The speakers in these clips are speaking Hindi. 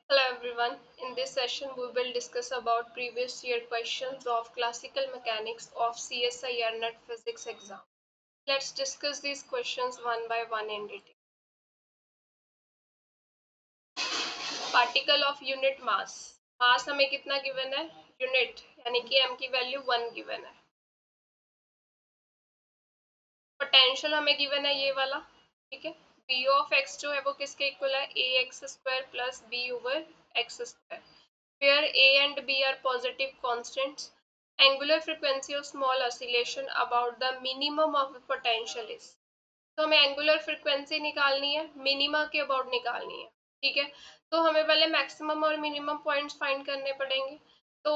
Hello everyone. In this session we will discuss about previous year questions of classical mechanics of CSIR NET physics exam. Let's discuss these questions one by one in detail. Particle of unit mass. मास हमें कितना गिवन है? यूनिट यानी कि m की वैल्यू 1 गिवन है. पोटेंशियल हमें गिवन है ये वाला, ठीक है. v ऑफ x जो है वो किसके इक्वल है? ax square plus b over x square, where a and b are positive constants. Angular frequency of small oscillation about the minimum of potential is. तो हमें एंगुलर फ्रिक्वेंसी निकालनी है, मिनिमा के अबाउट निकालनी है, ठीक है. तो हमें पहले मैक्सिमम और मिनिमम पॉइंट्स फाइंड करने पड़ेंगे. तो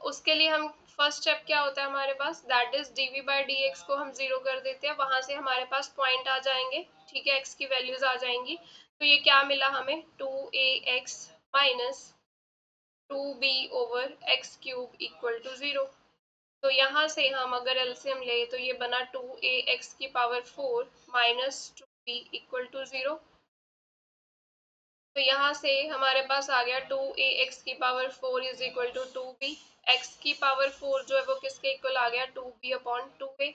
उसके लिए हम फर्स्ट स्टेप क्या होता है हमारे पास, that is dv by dx को हम जीरो कर देते हैं. वहां से हमारे पास पॉइंट आ जाएंगे, ठीक है, x की वैल्यूज आ जाएंगी. तो ये क्या मिला हमें? 2ax minus 2b over x cube equal to 0. तो यहाँ से हम अगर एलसीएम ले तो ये बना 2ax की power 4 minus 2b equal to 0. तो यहाँ से हमारे पास आ गया 2ax की power 4 is equal to 2b. x की पावर 4 जो है वो किसके इक्वल आ गया? 2b upon 2a.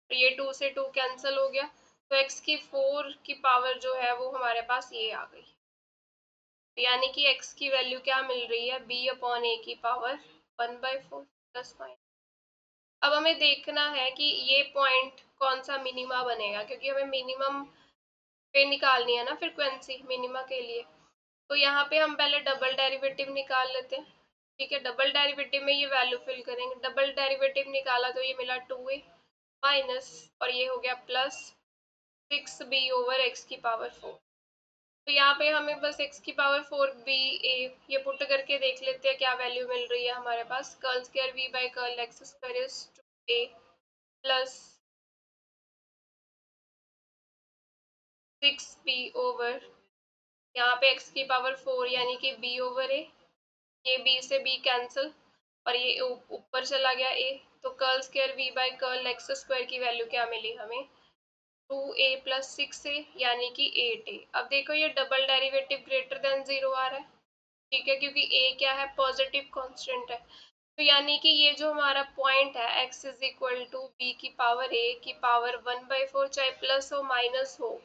तो ये 2 से 2 कैंसिल हो गया. तो x की 4 की पावर जो है वो हमारे पास ये आ गई. तो यानी कि x की वैल्यू क्या मिल रही है? b अपॉन a की पावर 1/4 प्लस माइनस. अब हमें देखना है कि ये पॉइंट कौन सा मिनिमा बनेगा, क्योंकि हमें मिनिमम पे निकालनी है ना फ्रीक्वेंसी मिनिमा के लिए. तो यहाँ पे हम पहले डबल डेरिवेटिव निकाल लेते हैं, ठीक है. डबल डेरिवेटिव में ये वैल्यू फिल करेंगे. डबल डेरिवेटिव निकाला तो ये मिला 2a माइनस और ये हो गया प्लस 6b ओवर एक्स की पावर 4. तो यहाँ पे हमें बस x की पावर 4b a ये पुट करके देख लेते हैं क्या वैल्यू मिल रही है हमारे पास. Curl square v by curl x square is 2a plus 6b over यहाँ पे x की पावर 4 यानी कि b ओवर a. ये b से b कैंसिल और ये ऊपर चला गया a. तो curl square v by curl x square की वैल्यू क्या मिली हमें? 2a प्लस 6a यानी कि 8a. अब देखो ये डबल डेरिवेटिव ग्रेटर देन 0 आ रहा है, ठीक है, क्योंकि a क्या है? पॉजिटिव कांस्टेंट है. तो यानी कि ये जो हमारा पॉइंट है x is equal to b की पावर a की पावर 1/4, चाहे प्लस हो माइनस हो,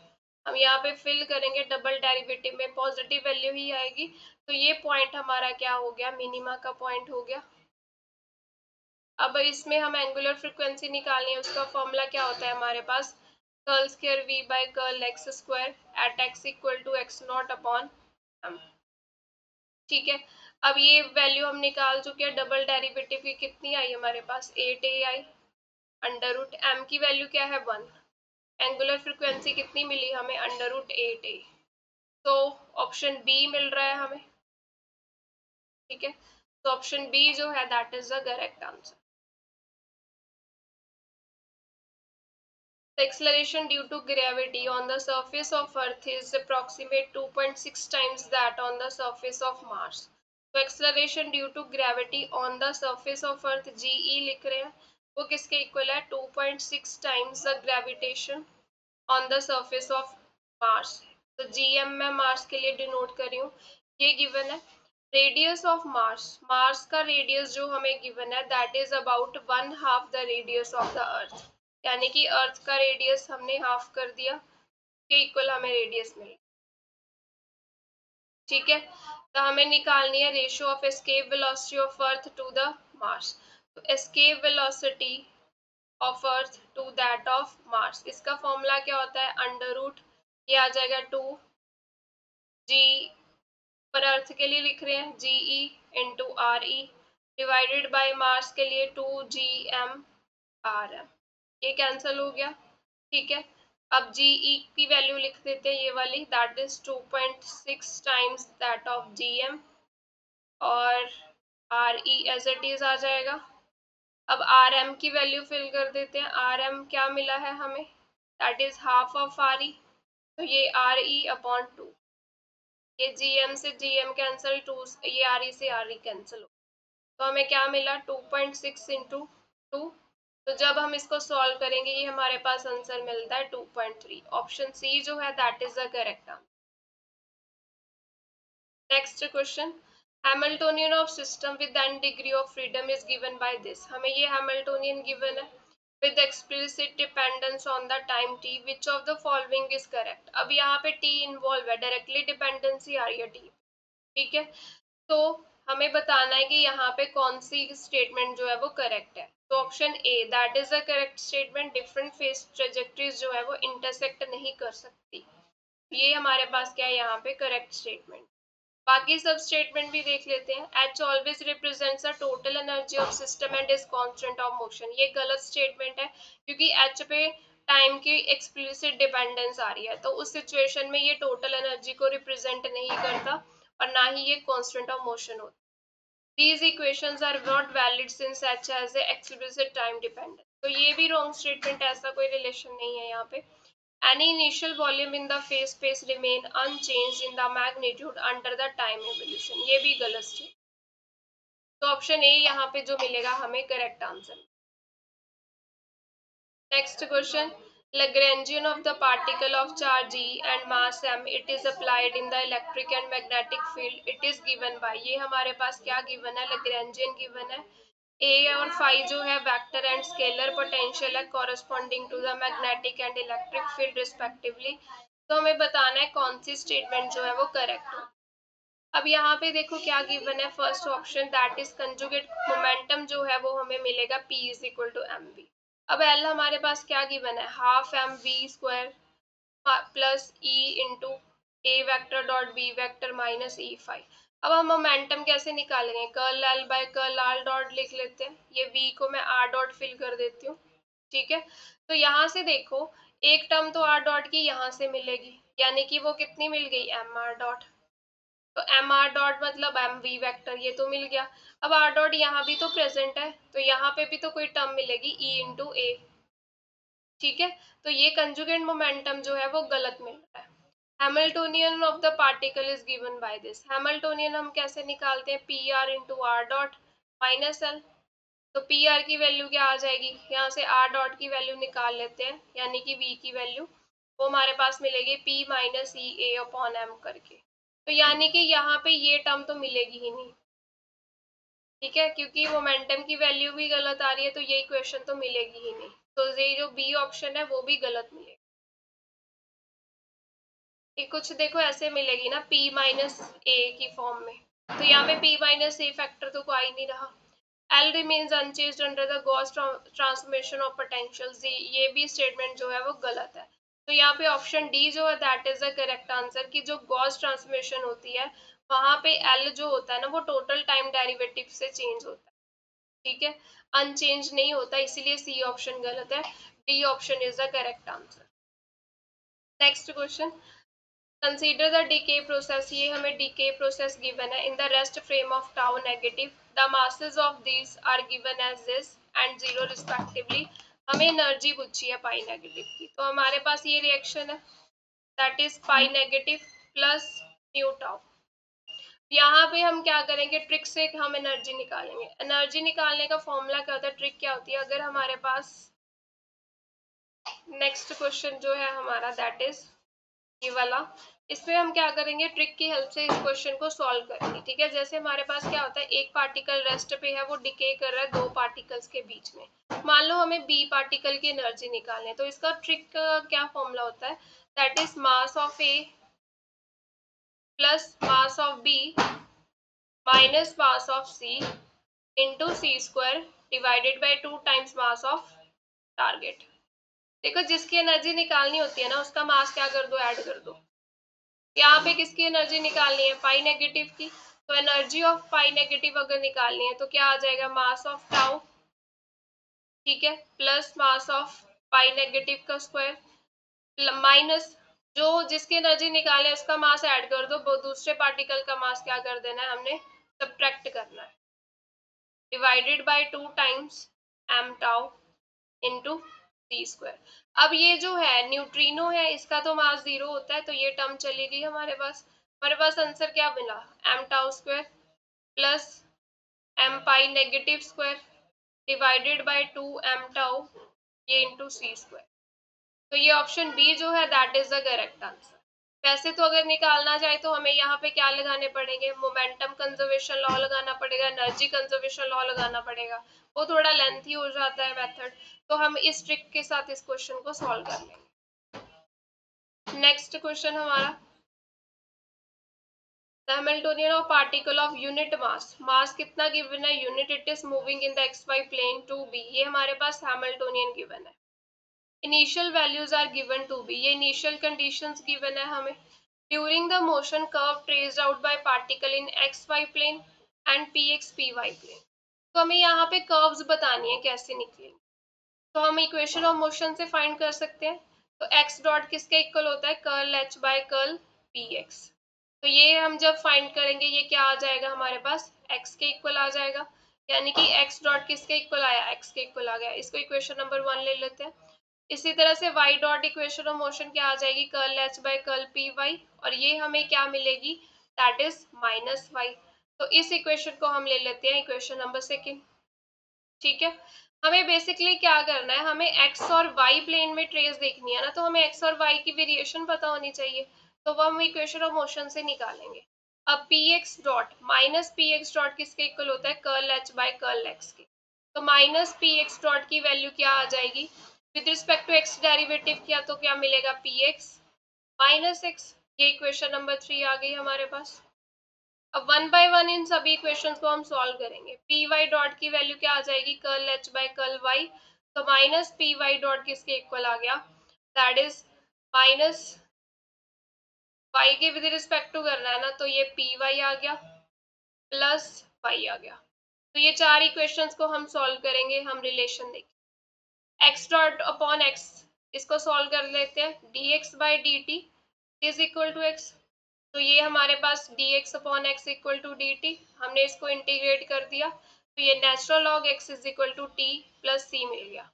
हम यहाँ पे फिल करेंगे डबल डेरिवेटिव में पॉजिटिव वैल्यू ही आएगी. तो ये पॉइंट हमारा क्या हो गया? मिनिमा का पॉइंट हो गया. अब इसमें हम एंगुलर फ्रिक्वेंसी निकालनी है. उसका फॉर्मूला क्या होता है हमारे पास? Curl square v by curl x square at x equal to x naught upon m, ठीक है. अब ये वैल्यू हम निकाल चुके हैं. डबल डेरिवेटिव की कितनी आई हमारे पास? 8a आई. अंडर रूट m की वैल्यू क्या है? 1. एंगुलर फ्रिक्वेंसी कितनी मिली हमें? Under root 8a. तो ऑप्शन बी मिल रहा है हमें, ठीक है. तो ऑप्शन बी जो है that is the correct answer. The acceleration due to gravity on the surface of Earth is approximate 2.6 times that on the surface of Mars. तो acceleration due to gravity on the surface of Earth GE लिख रहे हैं, वो किसके इक्वल है? 2.6 times the gravitation on the surface of Mars. तो GM मैं मार्स के लिए डिनोट कर रही हूँ. ये गिवन है. रेडियस ऑफ मार्स, मार्स का रेडियस जो हमें गिवन है that is about 1/2 the radius of the earth. यानी कि अर्थ का रेडियस हमने हाफ कर दिया, के इक्वल हमें रेडियस मिली, ठीक है. तो हमें निकालनी है ratio of escape velocity of earth to the mars. तो escape velocity of earth to that of mars, इसका फॉर्मूला क्या होता है? अंडर रूट ये आ जाएगा 2g पर अर्थ के लिए लिख रहे हैं GE into RE divided by Mars के लिए 2gm/m. ये कैंसिल हो गया, ठीक है. अब GE की वैल्यू लिख देते हैं ये वाली, that is 2.6 times that of GM और RE एज इट इज आ जाएगा. अब RM की वैल्यू फिल कर देते हैं. RM क्या मिला है हमें? That is half of RE. तो ये RE अपॉन 2. ये GM से GM कैंसिल, 2 ये RE से RE कैंसिल हो. तो हमें क्या मिला? 2.6 इंटू 2. तो जब हम इसको सॉल्व करेंगे ये हमारे पास आंसर मिलता है 2.3. ऑप्शन सी जो है that is the correct answer. Next question, Hamiltonian of system with n degree of freedom is given by this. हमें ये हैमिल्टोनियन गिवन है with explicit dependence on the time t, which of the following is correct. अब यहाँ पे t इन्वॉल्व है, डायरेक्टली डिपेंडेंसी आ रही है t, ठीक है। तो हमें बताना है कि यहाँ पे कौन सी स्टेटमेंट जो है वो करेक्ट है। तो option A that is a correct statement, different face trajectories जो है वो इंटरसेक्ट नहीं कर सकती। ये हमारे पास क्या है यहाँ पे करेक्ट स्टेटमेंट। बाकी सब स्टेटमेंट भी देख लेते हैं। H always represents the total energy of system and is constant of motion. ये गलत स्टेटमेंट है क्योंकि एच पे टाइम की एक्सप्लिसिट डिपेंडेंस आ रही है, तो उस सिचुएशन में ये टोटल एनर्जी को रिप्रेजेंट नहीं करता और ना ही ये कांस्टेंट ऑफ मोशन होता। These equations are not valid since H has a explicit time dependence. तो ये भी wrong statement है, ऐसा कोई relation नहीं है यहाँ पे। Any initial volume in the phase space remain unchanged in the magnitude under the time evolution. ये भी गलत है। तो ऑप्शन ए यहाँ पे जो मिलेगा हमें correct answer. Next question, Lagrangian of the particle of charge E and mass m, it is applied in the electric and magnetic field, it is given by। ये हमारे पास क्या given है, Lagrangian given है। A और phi जो है वेक्टर एंड स्केलर पोटेंशियल है corresponding to the magnetic and electric field respectively. तो हमें बताना है कौन सी स्टेटमेंट जो है वो करेक्ट है। अब यहाँ पे देखो क्या गिवन है, first option that is conjugate momentum जो है वो हमें मिलेगा P is equal to m v. अब एल हमारे पास क्या गिवन है, half m v square plus e into a vector dot b vector minus e phi. अब हम मोमेंटम कैसे निकालेंगे, curl l by curl r dot लिख लेते हैं। ये वी को मैं आर डॉट फिल कर देती हूँ, ठीक है। तो यहाँ से देखो एक टर्म तो आर डॉट की यहाँ से मिलेगी, यानी कि वो कितनी मिल गई, एम आर डॉट। तो एम आर डॉट मतलब एम वी वैक्टर, ये तो मिल गया। अब आर डॉट यहाँ भी तो प्रेजेंट है, तो यहाँ पे भी तो कोई टर्म मिलेगी ई इंटू ए, ठीक है। तो ये कंजुगेट मोमेंटम जो है वो गलत मिल रहा है। Hamiltonian of the particle is given by this. Hamiltonian हम कैसे निकालते हैं, P R into r dot minus L. तो पी आर की वैल्यू क्या आ जाएगी, यहाँ से आर डॉट की वैल्यू निकाल लेते हैं, यानी कि वी की वैल्यू वो हमारे पास मिलेगी पी माइनस ई ए अपॉन एम करके। तो यानी कि यहाँ पे ये टर्म तो मिलेगी ही नहीं, ठीक है, क्योंकि मोमेंटम की वैल्यू भी गलत आ रही है, तो ये इक्वेशन तो मिलेगी ही नहीं। तो ये जो बी ऑप्शन है वो भी गलत मिलेगा। ये कुछ देखो ऐसे मिलेगी ना, P माइनस ए की फॉर्म में, तो यहाँ पे P माइनस ए फैक्टर तो कोई नहीं रहा। L remains unchanged under the Gauss transformation of potentials, ये भी स्टेटमेंट जो है वो गलत है। तो यहाँ पे ऑप्शन डी जो है that is the correct answer, कि जो गॉस ट्रांसफॉर्मेशन होती है वहां पे L जो होता है ना वो टोटल टाइम डेरिवेटिव से चेंज होता है, ठीक है, अनचेंज नहीं होता, इसीलिए सी ऑप्शन गलत है। D option is the correct answer. Next question, consider the decay process. ये हमें डीके प्रोसेस गिवन है in the rest frame of tau negative, the masses of this are given as this and zero respectively. हमें एनर्जी पूछी है पाई नेगेटिव की, तो हमारे पास ये रिएक्शन है that is pi negative plus new tau. यहाँ पे हम क्या करेंगे, ट्रिक से हम एनर्जी निकालेंगे। एनर्जी निकालने का फॉर्मूला क्या होता है, ट्रिक क्या होती है, अगर हमारे पास नेक्स्ट क्वेश्चन जो है हमारा दैट इज ये वाला, इसमें हम क्या करेंगे, ट्रिक की हेल्प से इस क्वेश्चन को सॉल्व करेंगे, ठीक है। जैसे हमारे पास क्या होता है, एक पार्टिकल रेस्ट पे है, वो डिके कर रहा है दो पार्टिकल्स के बीच में। मान लो हमें बी पार्टिकल की एनर्जी निकालनी है, तो इसका ट्रिक का क्या फॉर्मूला होता है, that is mass of a plus mass of b minus mass of c into c square divided by 2 times mass of target. देखो जिसकी एनर्जी निकालनी होती है ना उसका मास क्या कर दो, ऐड कर दो। यहाँ पे किसकी एनर्जी निकालनी है, पाई नेगेटिव की। तो एनर्जी ऑफ पाई नेगेटिव अगर निकालनी है तो क्या आ जाएगा, मास ऑफ टाउ, ठीक है, plus mass of pi negative का स्क्वायर माइनस जो जिसकी एनर्जी निकाले उसका मास ऐड कर दो, दूसरे पार्टिकल का मास क्या कर देना है, हमने सब्ट्रैक्ट करना है, divided by 2 times m tau into c square. अब ये जो है न्यूट्रिनो है, इसका तो मास 0 होता है, तो ये टर्म चली गई हमारे पास आंसर क्या मिला, m tau square plus m pi negative square divided by 2 m tau ये इंटू सी स्क्वायर। तो ये ऑप्शन बी जो है that is the correct answer. वैसे तो अगर निकालना चाहे तो हमें यहाँ पे क्या लगाने पड़ेंगे, मोमेंटम कंजर्वेशन लॉ लगाना पड़ेगा, एनर्जी कंजर्वेशन लॉ लगाना पड़ेगा, वो थोड़ा लेंथी हो जाता है मेथड, तो हम इस ट्रिक के साथ इस क्वेश्चन को सॉल्व कर लेंगे। नेक्स्ट क्वेश्चन हमारा, the Hamiltonian of particle of unit mass, mass कितना गिवन है, unit it is moving in the x y plane to be, ये हमारे पास हैमिल्टोनियन गिवन है। Initial values are given to be, ये इनिशियल कंडीशंस गिवन है हमें। During the motion curve traced out by particle in x y plane and p x p y plane, तो हमें यहाँ पे कर्व्स बतानी है कैसे निकलेंगे, तो हम इक्वेशन ऑफ मोशन से फाइंड कर सकते हैं। तो एक्स डॉट किसके इक्वल होता है, curl h by curl p x, तो ये हम जब फाइंड करेंगे ये क्या आ जाएगा हमारे पास, एक्स के इक्वल आ जाएगा, यानी कि एक्स डॉट किसके इक्वल आया, एक्स के इक्वल आ गया, इसको इक्वेशन नंबर 1 ले लेते हैं। इसी तरह से y dot equation of motion क्या आ जाएगी, curl h by curl p y, और ये हमें क्या मिलेगी, दैट इज माइनस वाई, तो इस इक्वेशन को हम ले लेते हैं इक्वेशन नंबर 2। ठीक है, हमें बेसिकली क्या करना है, हमें x और y प्लेन में ट्रेस देखनी है ना, तो हमें x और y की वेरिएशन पता होनी चाहिए, तो वो हम इक्वेशन ऑफ मोशन से निकालेंगे। अब p x dot minus p x dot किसके इक्वल होता है, curl h by curl x के, तो माइनस पी एक्स डॉट की वैल्यू क्या आ जाएगी, with respect to x derivative किया तो क्या मिलेगा, पी एक्स माइनस एक्स, ये इक्वेशन नंबर 3 आ गई हमारे पास। अब वन बाय वन इन सभी इक्वेशंस को हम सॉल्व करेंगे। पी वाई डॉट की वैल्यू क्या आ जाएगी, curl h by curl y, तो माइनस पी वाई डॉट किसके इक्वल आ गया, दैट इज माइनस वाई के विद रिस्पेक्ट टू करना है ना, तो ये पी वाई आ गया प्लस वाई आ गया, तो ये चार इक्वेशंस को हम सॉल्व करेंगे, हम रिलेशन देखें एक्स डॉट अपॉन एक्स, इसको सॉल्व कर लेते हैं, d x by d t is equal to x, तो ये हमारे पास dx upon x equal to d t, हमने इसको इंटीग्रेट कर दिया, तो ये natural log x is equal to t plus c मिल गया।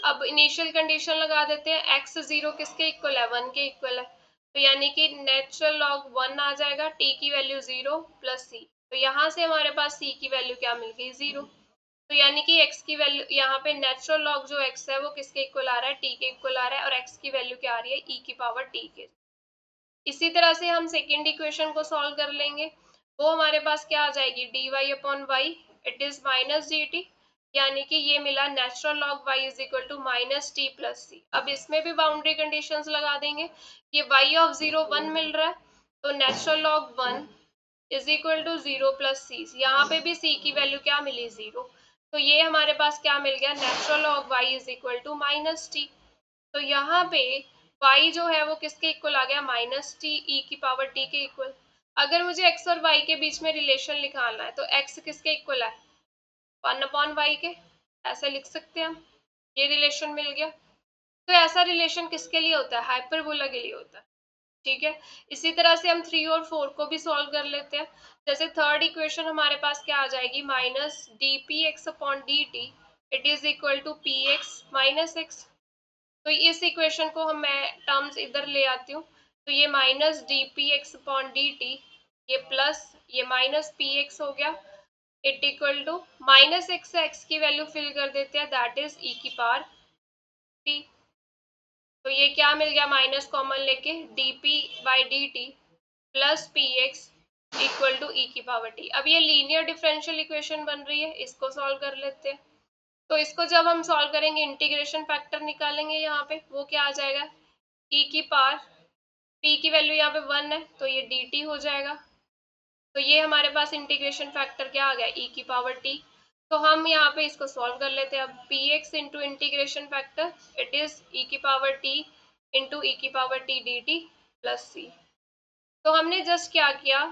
अब इनिशियल कंडीशन लगा देते हैं, x 0 किसके इक्वल है, 1 के इक्वल है, तो यानी कि नेचुरल लॉग 1 आ जाएगा, t की वैल्यू 0 प्लस सी, तो यहाँ से हमारे पास c की वैल्यू क्या मिल गई, 0, तो यानी कि x की वैल्यू यहाँ पे नेचुरल लॉग जो x है वो किसके इक्वल आ रहा है, t के इक्वल आ रहा है, और x की वैल्यू क्या आ रही है, e की पावर t के। इसी तरह से हम सेकेंड इक्वेशन को सॉल्व कर लेंगे, वो हमारे पास क्या आ जाएगी, d y upon y it is minus d t, यानी कि ये मिला natural log y is equal to minus t plus c. अब इसमें भी बाउंड्री कंडीशंस लगा देंगे, ये y ऑफ 0 1 मिल रहा है, तो natural log 1 is equal to 0 plus c, यहाँ पे भी c की वैल्यू क्या मिली, 0, तो ये हमारे पास क्या मिल गया, natural log y is equal to minus t, तो यहाँ पे y जो है वो किसके इक्वल आ गया, माइनस टी ई की पावर टी के इक्वल। अगर मुझे x और y के बीच में रिलेशन निकालना है तो x किसके इक्वल है, 1 अपॉन वाई के, ऐसे लिख सकते हैं हम, ये रिलेशन मिल गया। तो ऐसा रिलेशन किसके लिए होता है, हाइपरबोला के लिए होता है। ठीक है, इसी तरह से हम 3 और 4 को भी सॉल्व कर लेते हैं। जैसे थर्ड इक्वेशन हमारे पास क्या आ जाएगी, minus d p x upon d t it is equal to p x minus x, तो इस इक्वेशन को हम मैं टर्म्स इधर ले आती हूँ, तो ये minus d p x upon d t, ये प्लस ये माइनस पी एक्स हो गया, it equal to minus x से एक्स की वैल्यू फिल कर देते हैं, दैट इज ई की पावर टी, तो ये क्या मिल गया, माइनस कॉमन लेके d p by d t plus p x equal to e की पावर टी। अब ये लीनियर डिफरेंशियल इक्वेशन बन रही है, इसको सॉल्व कर लेते हैं। तो इसको जब हम सॉल्व करेंगे इंटीग्रेशन फैक्टर निकालेंगे, यहाँ पे वो क्या आ जाएगा, ई की पावर p की वैल्यू यहाँ पे 1 है, तो ये dt हो जाएगा, तो ये हमारे पास इंटीग्रेशन फैक्टर क्या आ गया, e की पावर t, तो हम यहाँ पे इसको सॉल्व कर लेते हैं। अब px into integration factor it is e की पावर t इंटू e की power t dt plus c, तो हमने जस्ट क्या किया,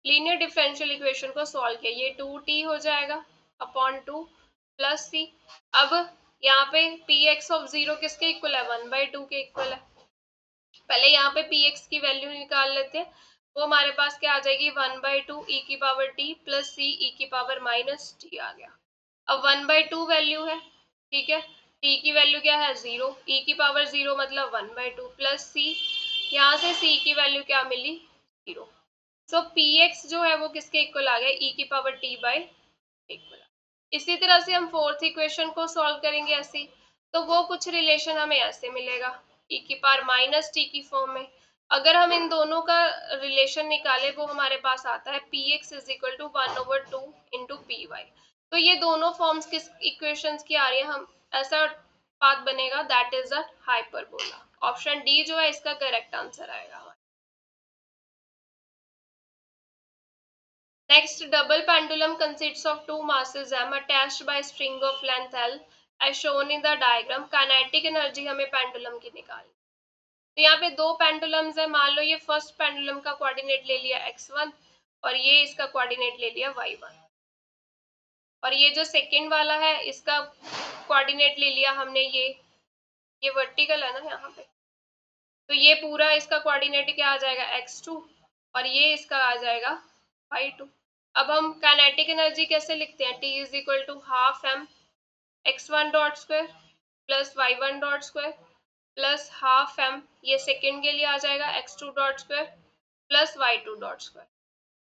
लीनियर डिफरेंशियल इक्वेशन को सॉल्व किया, ये 2t हो जाएगा अपॉन 2 प्लस c। अब यहाँ पे px ऑफ 0 किसके इक्वल है, 1/2 के इक्वल है, पहले यहाँ पे px की वैल्यू निकाल लेते हैं, वो हमारे पास क्या आ जाएगी, 1/2 e की power t plus c e की पावर माइनस t आ गया। अब 1/2 वैल्यू है, ठीक है, t की वैल्यू क्या है, 0, e की पावर 0 मतलब 1/2 प्लस c, यहाँ से c की वैल्यू क्या मिली, 0, सो px जो है वो किसके इक्वल आ गया, e की पावर t बाई इक्वल। इसी तरह से हम फोर्थ इक्वेशन को सॉल्व करेंगे ऐसे, तो वो कुछ रिलेशन हमें ऐसे मिलेगा, e की पावर माइनस टी की फॉर्म में, अगर हम इन दोनों का रिलेशन निकाले वो हमारे पास आता है p x is equal to 1/2 into p y. तो ये दोनों फॉर्म्स किस इक्वेशंस की आ रही है, हम ऐसा पाथ बनेगा that is a hyperbola. Option d जो है इसका करेक्ट आंसर आएगा। Next, double pendulum consists of two masses m attached by string of length l as shown in the diagram। Kinetic energy हमें पेंडुलम की निकालनी। तो यहाँ पे दो पेंडुलम्स है, मान लो ये फर्स्ट पेंडुलम का कोऑर्डिनेट ले लिया x1 और ये इसका कोऑर्डिनेट ले लिया y1, और ये जो सेकंड वाला है इसका कोऑर्डिनेट ले लिया हमने ये वर्टिकल है ना यहाँ पे, तो ये पूरा इसका कोऑर्डिनेट क्या आ जाएगा x2 और ये इसका आ जाएगा y2। अब हम काइनेटिक एनर्जी कैसे लिखते हैं, T is equal to half m x1 dot square plus y1 dot square plus half m, ये सेकेंड के लिए आ जाएगा x2 dot square plus y2 dot square.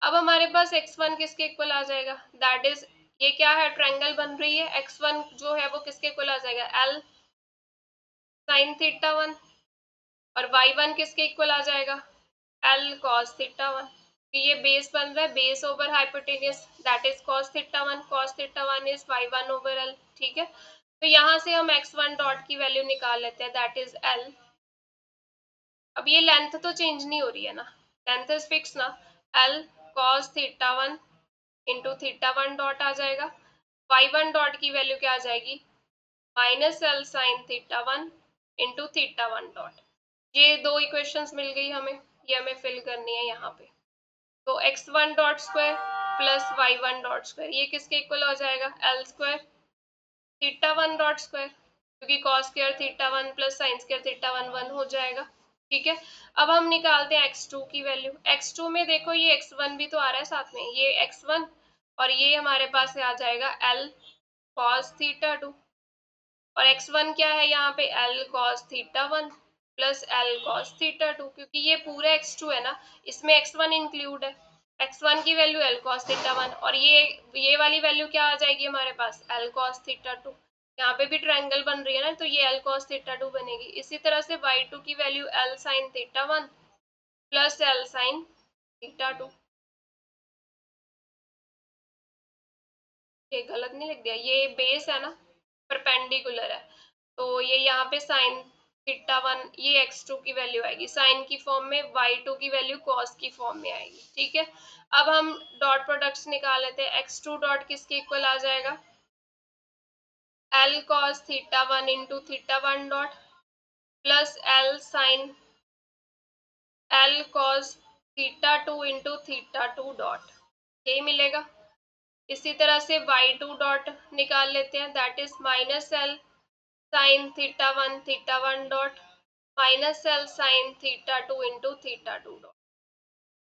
अब हमारे पास x1 किसके इक्वल आ जाएगा, दैट इज ये क्या है, ट्रायंगल बन रही है, x1 जो है वो किसके इक्वल आ जाएगा, l साइन थीटा 1, और y1 किसके इक्वल आ जाएगा, l cos थीटा 1। ये बेस बन रहा है, base over hypotenuse that is cos theta 1, cos theta 1 is y1 over l। ठीक है, तो यहाँ से हम x1 डॉट की वैल्यू निकाल लेते हैं दैट इज l। अब ये लेंथ तो चेंज नहीं हो रही है ना, लेंथ इज फिक्स ना, l cos theta 1 into theta 1 dot आ जाएगा, y1 डॉट की वैल्यू क्या आ जाएगी, minus l sine theta 1 into theta 1 dot. ये दो इक्वेशंस मिल गई हमें, ये हमें फिल करनी है यहाँ पे। तो x1 dot square plus y1 dot square ये किसके इक्वल हो जाएगा, l square theta 1 dot square, क्योंकि cos square theta 1 plus sign square theta 1 1 हो जाएगा। ठीक है, अब हम निकालते हैं x2 की वैल्यू। x2 में देखो ये x1 भी तो आ रहा है साथ में, ये x1 और ये हमारे पास आ जाएगा l cos थीटा 2, और x1 क्या है यहाँ पे, l cos theta 1 plus l cos theta 2, क्योंकि ये पूरा x2 है ना, इसमें x1 इंक्लूड है, x1 की वैल्यू l cos थीटा 1 और ये वाली वैल्यू क्या आ जाएगी हमारे पास, l cos थीटा 2। यहाँ पे भी ट्रायंगल बन रही है ना, तो ये l cos थीटा 2 बनेगी। इसी तरह से y2 की value l sin theta 1 plus l sin theta 2। ये गलत नहीं लिख दिया, ये बेस है ना, परपेंडिकुलर है, तो ये यहाँ पे साइन थीटा 1 ये x2 की वैल्यू आएगी साइन की फॉर्म में, y2 की वैल्यू कॉस की फॉर्म में आएगी। ठीक है, अब हम डॉट प्रोडक्ट्स निकाल लेते हैं, x2 डॉट किसके इक्वल आ जाएगा, l cos theta 1 into theta 1 dot plus l cos theta 2 into theta 2 dot, ये मिलेगा। इसी तरह से y2 डॉट निकाल लेते हैं, that is minus l sine theta 1 dot minus l sine theta 2 into theta 2 dot.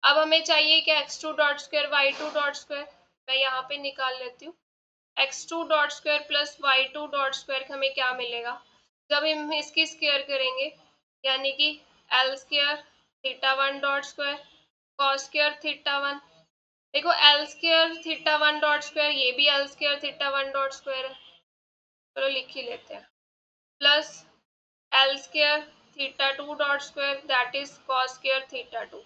अब हमें चाहिए क्या, x2 dot square y2 dot square, मैं यहाँ पे निकाल लेती हूँ, x2 dot square plus y2 dot square हमें क्या मिलेगा, जब हम इसकी स्क्वायर करेंगे, यानी कि l square theta 1 dot square cos square theta 1, देखो l square theta 1 dot square ये भी l square theta 1 dot square है, चलो लिख ही लेते हैं, plus l square theta 2 dot square that is cos square theta 2,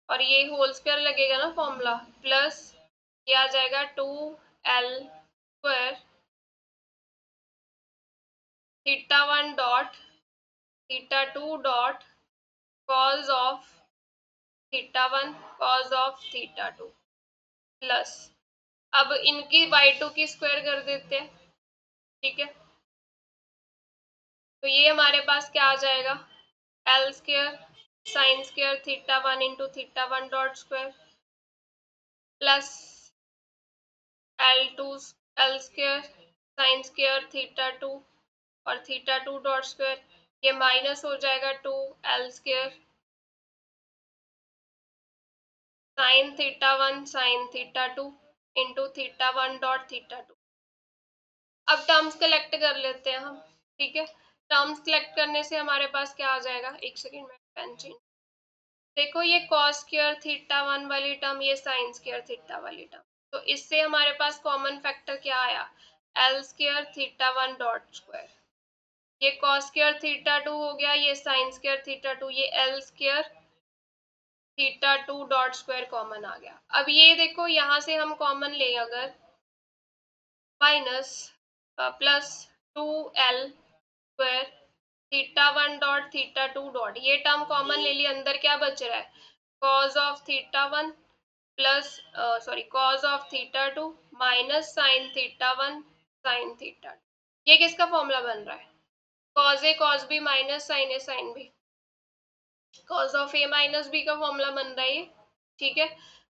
और ये होल स्क्वायर लगेगा ना फॉर्मूला, प्लस ये आ जाएगा 2l square theta 1 dot theta 2 dot cos of theta 1 cos of theta 2 plus, अब इनकी y2 की स्क्वायर कर देते हैं। ठीक है, तो ये हमारे पास क्या आ जाएगा, l square sine square theta 1 into theta 1 dot square plus l square sine square theta 2 और थीटा 2 डॉट स्क्वायर, ये माइनस हो जाएगा 2l square sine theta 1 sine theta 2 into theta 1 dot theta 2। अब टर्म्स कलेक्ट कर लेते हैं हम। ठीक है, टर्म्स कलेक्ट करने से हमारे पास क्या आ जाएगा, एक सेकेंड में पेन चेंज, देखो ये cos स्क्वायर थीटा 1 वाली टर्म, ये साइन स्क्वायर थीटा वाली टर्म, तो इससे हमारे पास कॉमन फैक्टर क्या आया, l square theta 1 dot square, ये कॉस स्क्वायर थीटा 2 हो गया, ये साइन स्क्वायर थीटा 2, ये l square theta 2 dot square common आ गया। अब ये देखो यहाँ से हम कॉमन ले अगर minus plus 2l square theta 1 dot theta 2 dot, ये टर्म कॉमन ले लिया, अंदर क्या बच रहा है cos of theta 1 plus sorry cos of theta 2 minus sine theta 1 sine theta 2। ये किसका फॉर्मूला बन रहा है cos a cos b minus sine a sine b, cos of a minus b का फॉर्मूला बन रहा है ये, ठीक है।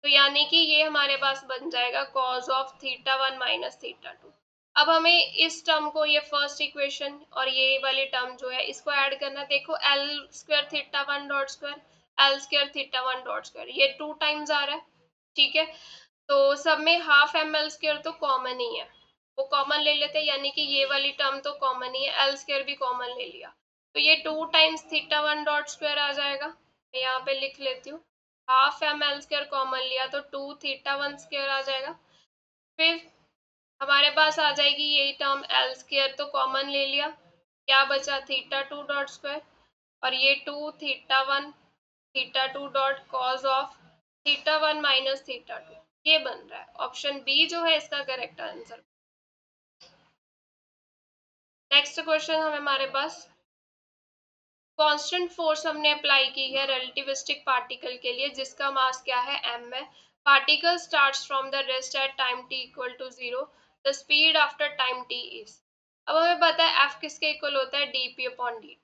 तो यानी कि ये हमारे पास बन जाएगा cause of theta 1 minus theta 2। अब हमें इस टर्म को, ये फर्स्ट इक्वेशन और ये वाली टर्म जो है इसको ऐड करना। देखो L square theta 1 dot square L square theta 1 dot square, ये 2 टाइम्स आ रहा है, ठीक है। तो सब में हाफ एम एल स्क्वायर तो कॉमन ही है, वो कॉमन ले लेते हैं, यानी कि ये वाली टर्म तो कॉमन ही है, एल स्क्वायर भी कॉमन ले लिया, तो ये 2 टाइम्स थीटा 1 डॉट स्क्वायर आ जाएगा। मैं यहाँ पे लिख लेती हूँ, half m l square common लिया तो 2 थीटा 1 स्क्वायर आ जाएगा। फिर हमारे पास आ जाएगी ये टर्म एल स्क्वायर तो कॉमन ले लिया, क्या बचा थीटा 2 डॉट स्क्वायर, और ये 2 theta 1 theta 2 dot cause of theta 1 minus theta 2, ये बन रहा है ऑप्शन बी जो है इसका करेक्ट आंसर। नेक्स्ट क्वेश्चन हमारे पास कांस्टेंट फोर्स हमने अप्लाई की है रिलेटिविस्टिक पार्टिकल के लिए जिसका मास क्या है m है। Particle starts from the rest at time t equal to 0, the speed after time t is. अब हमें पता है f किसके इक्वल होता है dp अपॉन dt,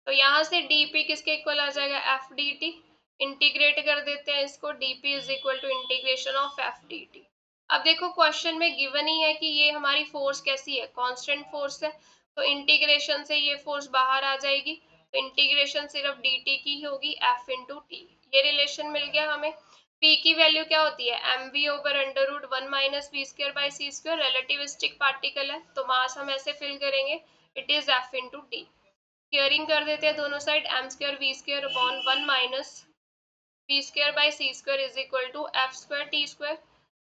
तो यहाँ से dp किसके इक्वल आ जाएगा f dt, इंटीग्रेट कर देते हैं इसको, dp is equal to integration of f dt। अब देखो क्वेश्चन में गिवन ही है कि ये हमारी फोर्स कैसी है कांस्टेंट फोर्स है, तो इंटीग्रेशन से ये फोर्स बाहर आ जाएगी, तो इंटीग्रेशन सिर्फ dt की ही होगी f इंटू टी, ये रिलेशन मिल गया हमें। p की वैल्यू क्या होती है mv over under root 1 minus v square by c square, relativistic particle है तो मास हम ऐसे फिल करेंगे, it is f into t. Squaring कर देते हैं दोनों side, m square v square upon 1 minus v square by c square is equal to f square t square.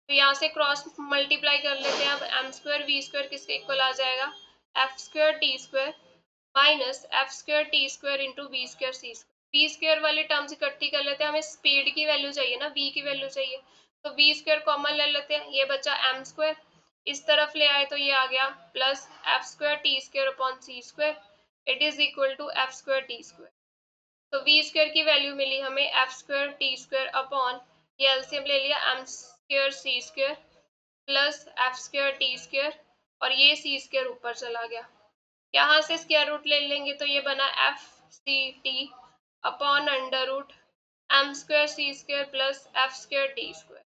तो यहाँ से क्रॉस मल्टीप्लाई कर लेते हैं, अब एम स्क्वायर वी स्क्वायर किसके इक्वल आ जाएगा f square t square minus f square t square into v square c square. V square वाली टर्म्स इकट्ठी कर लेते हैं, हमें स्पीड की वैल्यू चाहिए ना, वी की वैल्यू चाहिए, तो वी स्क्वायर कॉमन ले लेते हैं, ये बचा एम स्क्वायर, इस तरफ ले आए तो ये आ गया plus f square t square upon c square, it is equal to f square t square. तो वी स्क्वायर की वैल्यू मिली हमें f square t square upon, ये एलसीएम ले लिया m square c square plus f square t square, और ये सी स्क्वायर ऊपर चला गया, यहाँ से स्क्वायर रूट ले लेंगे तो ये बना f c t upon under root m square c square plus f square t square.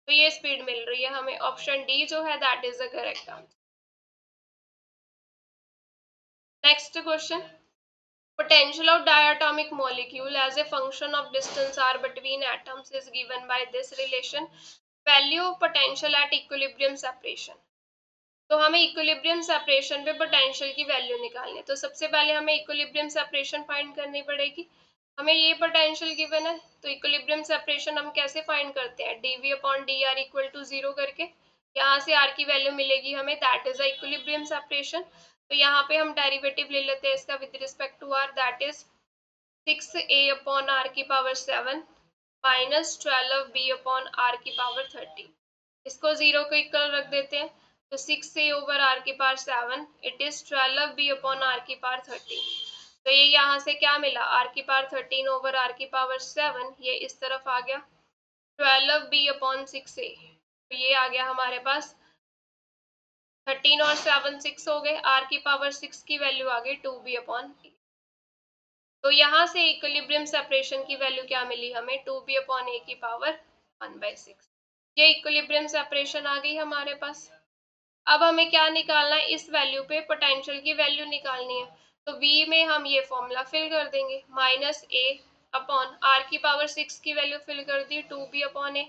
तो ये स्पीड मिल रही है हमें, ऑप्शन डी जो है that is the correct answer. Next question, potential of diatomic molecule as a function of distance r between atoms is given by this relation, value of potential at equilibrium separation। तो हमें इक्विलिब्रियम सेपरेशन पे पोटेंशियल की वैल्यू निकालनी है, तो सबसे पहले हमें इक्विलिब्रियम सेपरेशन फाइंड करनी पड़ेगी। हमें ये पोटेंशियल गिवन है तो इक्विलिब्रियम सेपरेशन हम कैसे फाइंड करते हैं dv upon d r equal to 0 करके, यहाँ से r की वैल्यू मिलेगी हमें, that is the equilibrium separation. तो यहाँ पे हम डेरिवेटिव ले लेते हैं इसका with respect to r, that is 6a upon r की power 7 minus 12b upon r की पावर 30, इसको 0 को इक्वल रख देते हैं, तो 6a ओवर r की power 7 it is 12b upon r की पावर 30। तो ये यहाँ से क्या मिला r की पावर 13 ओवर r की पावर 7, ये इस तरफ आ गया 12b अपॉन 6a, तो ये आ गया हमारे पास 13 और 7 6 हो गए, r की पावर 6 की वैल्यू आ गई 2b अपॉन, तो यहाँ से इक्विलिब्रियम सेपरेशन की वैल्यू क्या मिली हमें 2b अपॉन a की पावर 1/6, ये इक्विलिब्रियम सेपरेशन आ गई हमारे पास। अब हमें क्या निकालना है इस वैल्यू पे पोटेंशियल की वैल्यू निकालनी है, तो v में हम ये फॉर्मूला फिल कर देंगे, माइनस a अपॉन r की पावर 6 की वैल्यू फिल कर दी 2b upon a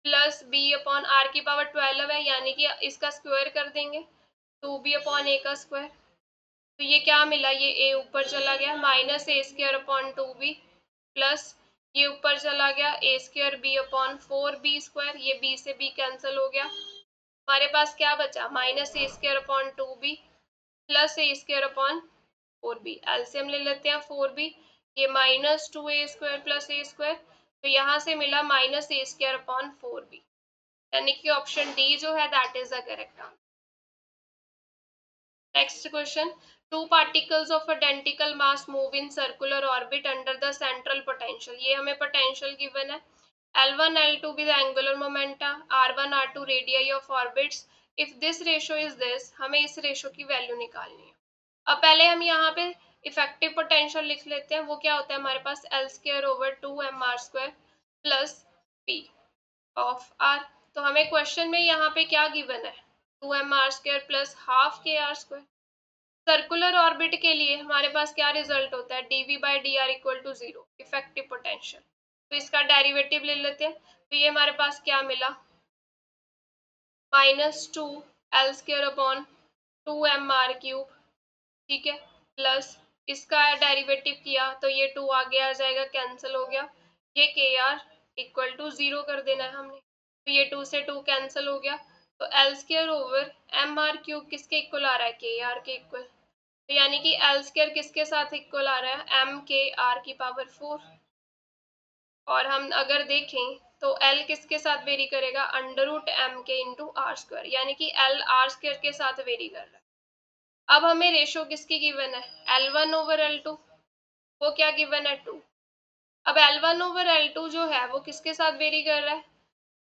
plus b upon r की पावर 12 है, यानी कि इसका स्क्वायर कर देंगे 2b अपॉन a का स्क्वायर, तो ये क्या मिला, ये a ऊपर चला गया minus a square upon 2b plus ये ऊपर चला गया a square b upon 4b square, ये b से b कैंसिल हो गया, हमारे पास क्या बचा minus a square upon 2b plus a square upon 4b, LCM ले लेते हैं 4b, ये minus 2a² plus a square, तो यहाँ से मिला minus a square upon 4b, यानी कि ऑप्शन डी जो है that is the correct answer. Next question, two particles of identical mass move in circular orbit under the central potential, ये हमें पोटेंशियल गिवन है, L1 L2 be the angular momenta, R1 R2 radii of orbits, if this ratio is this, हमें इस रेशो की वैल्यू निकालनी है। अब पहले हम यहाँ पे इफेक्टिव पोटेंशियल लिख लेते हैं, वो क्या होता है हमारे पास L square over 2mr² plus P of R, तो हमें क्वेश्चन में यहाँ पे क्या गिवन है, 2mr² plus half KR²। Circular orbit के लिए हमारे पास क्या रिजल्ट होता है, dv/dr equal to 0, effective potential, तो इसका डेरिवेटिव ले लेते हैं, तो ये हमारे पास क्या मिला, -2 L² अपॉन 2mr³, ठीक है, प्लस इसका डेरिवेटिव किया तो ये 2 आगे आ जाएगा, कैंसिल हो गया, ये KR इक्वल टू 0 कर देना है हमने, तो ये 2 से 2 कैंसिल हो गया, तो L² ओवर mr³ किसके इक्वल आ रहा है, KR के इक्वल, तो यानी कि L² किसके साथ इक्वल आ रहा है, mkr⁴, और हम अगर देखें तो L किसके साथ वेरी करेगा, √mk इंटू R², यानी कि L R² के साथ वेरी कर रहा है। अब हमें रेशो किसकी गिवन है, L1 ओवर L2, वो क्या गिवन है 2, अब L1 ओवर L2 जो है वो किसके साथ वेरी कर रहा है,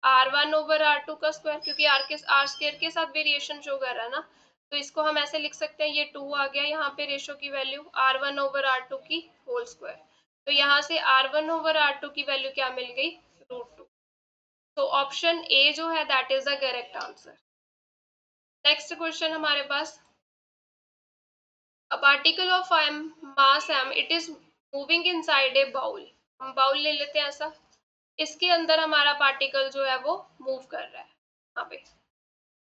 R1 ओवर R2 का स्क्वायर, क्योंकि R² के साथ वेरिएशन शो कर रहा है ना, तो इसको हम ऐसे लिख सकते हैं, ये 2 आ गया यहाँ पे रेशो की वैल्यू, R1 ओवर R2 की होल स्क्वायर, तो यहाँ से R1 ओवर R2 की वैल्यू क्या मिल गई, √2, तो ऑप्शन ए जो है that is the correct answer. Next question हमारे पास, A particle of mass m, it is moving inside a bowl, हम बाउल ले लेते हैं ऐसा, इसके अंदर हमारा पार्टिकल जो है वो मूव कर रहा है, यहाँ पे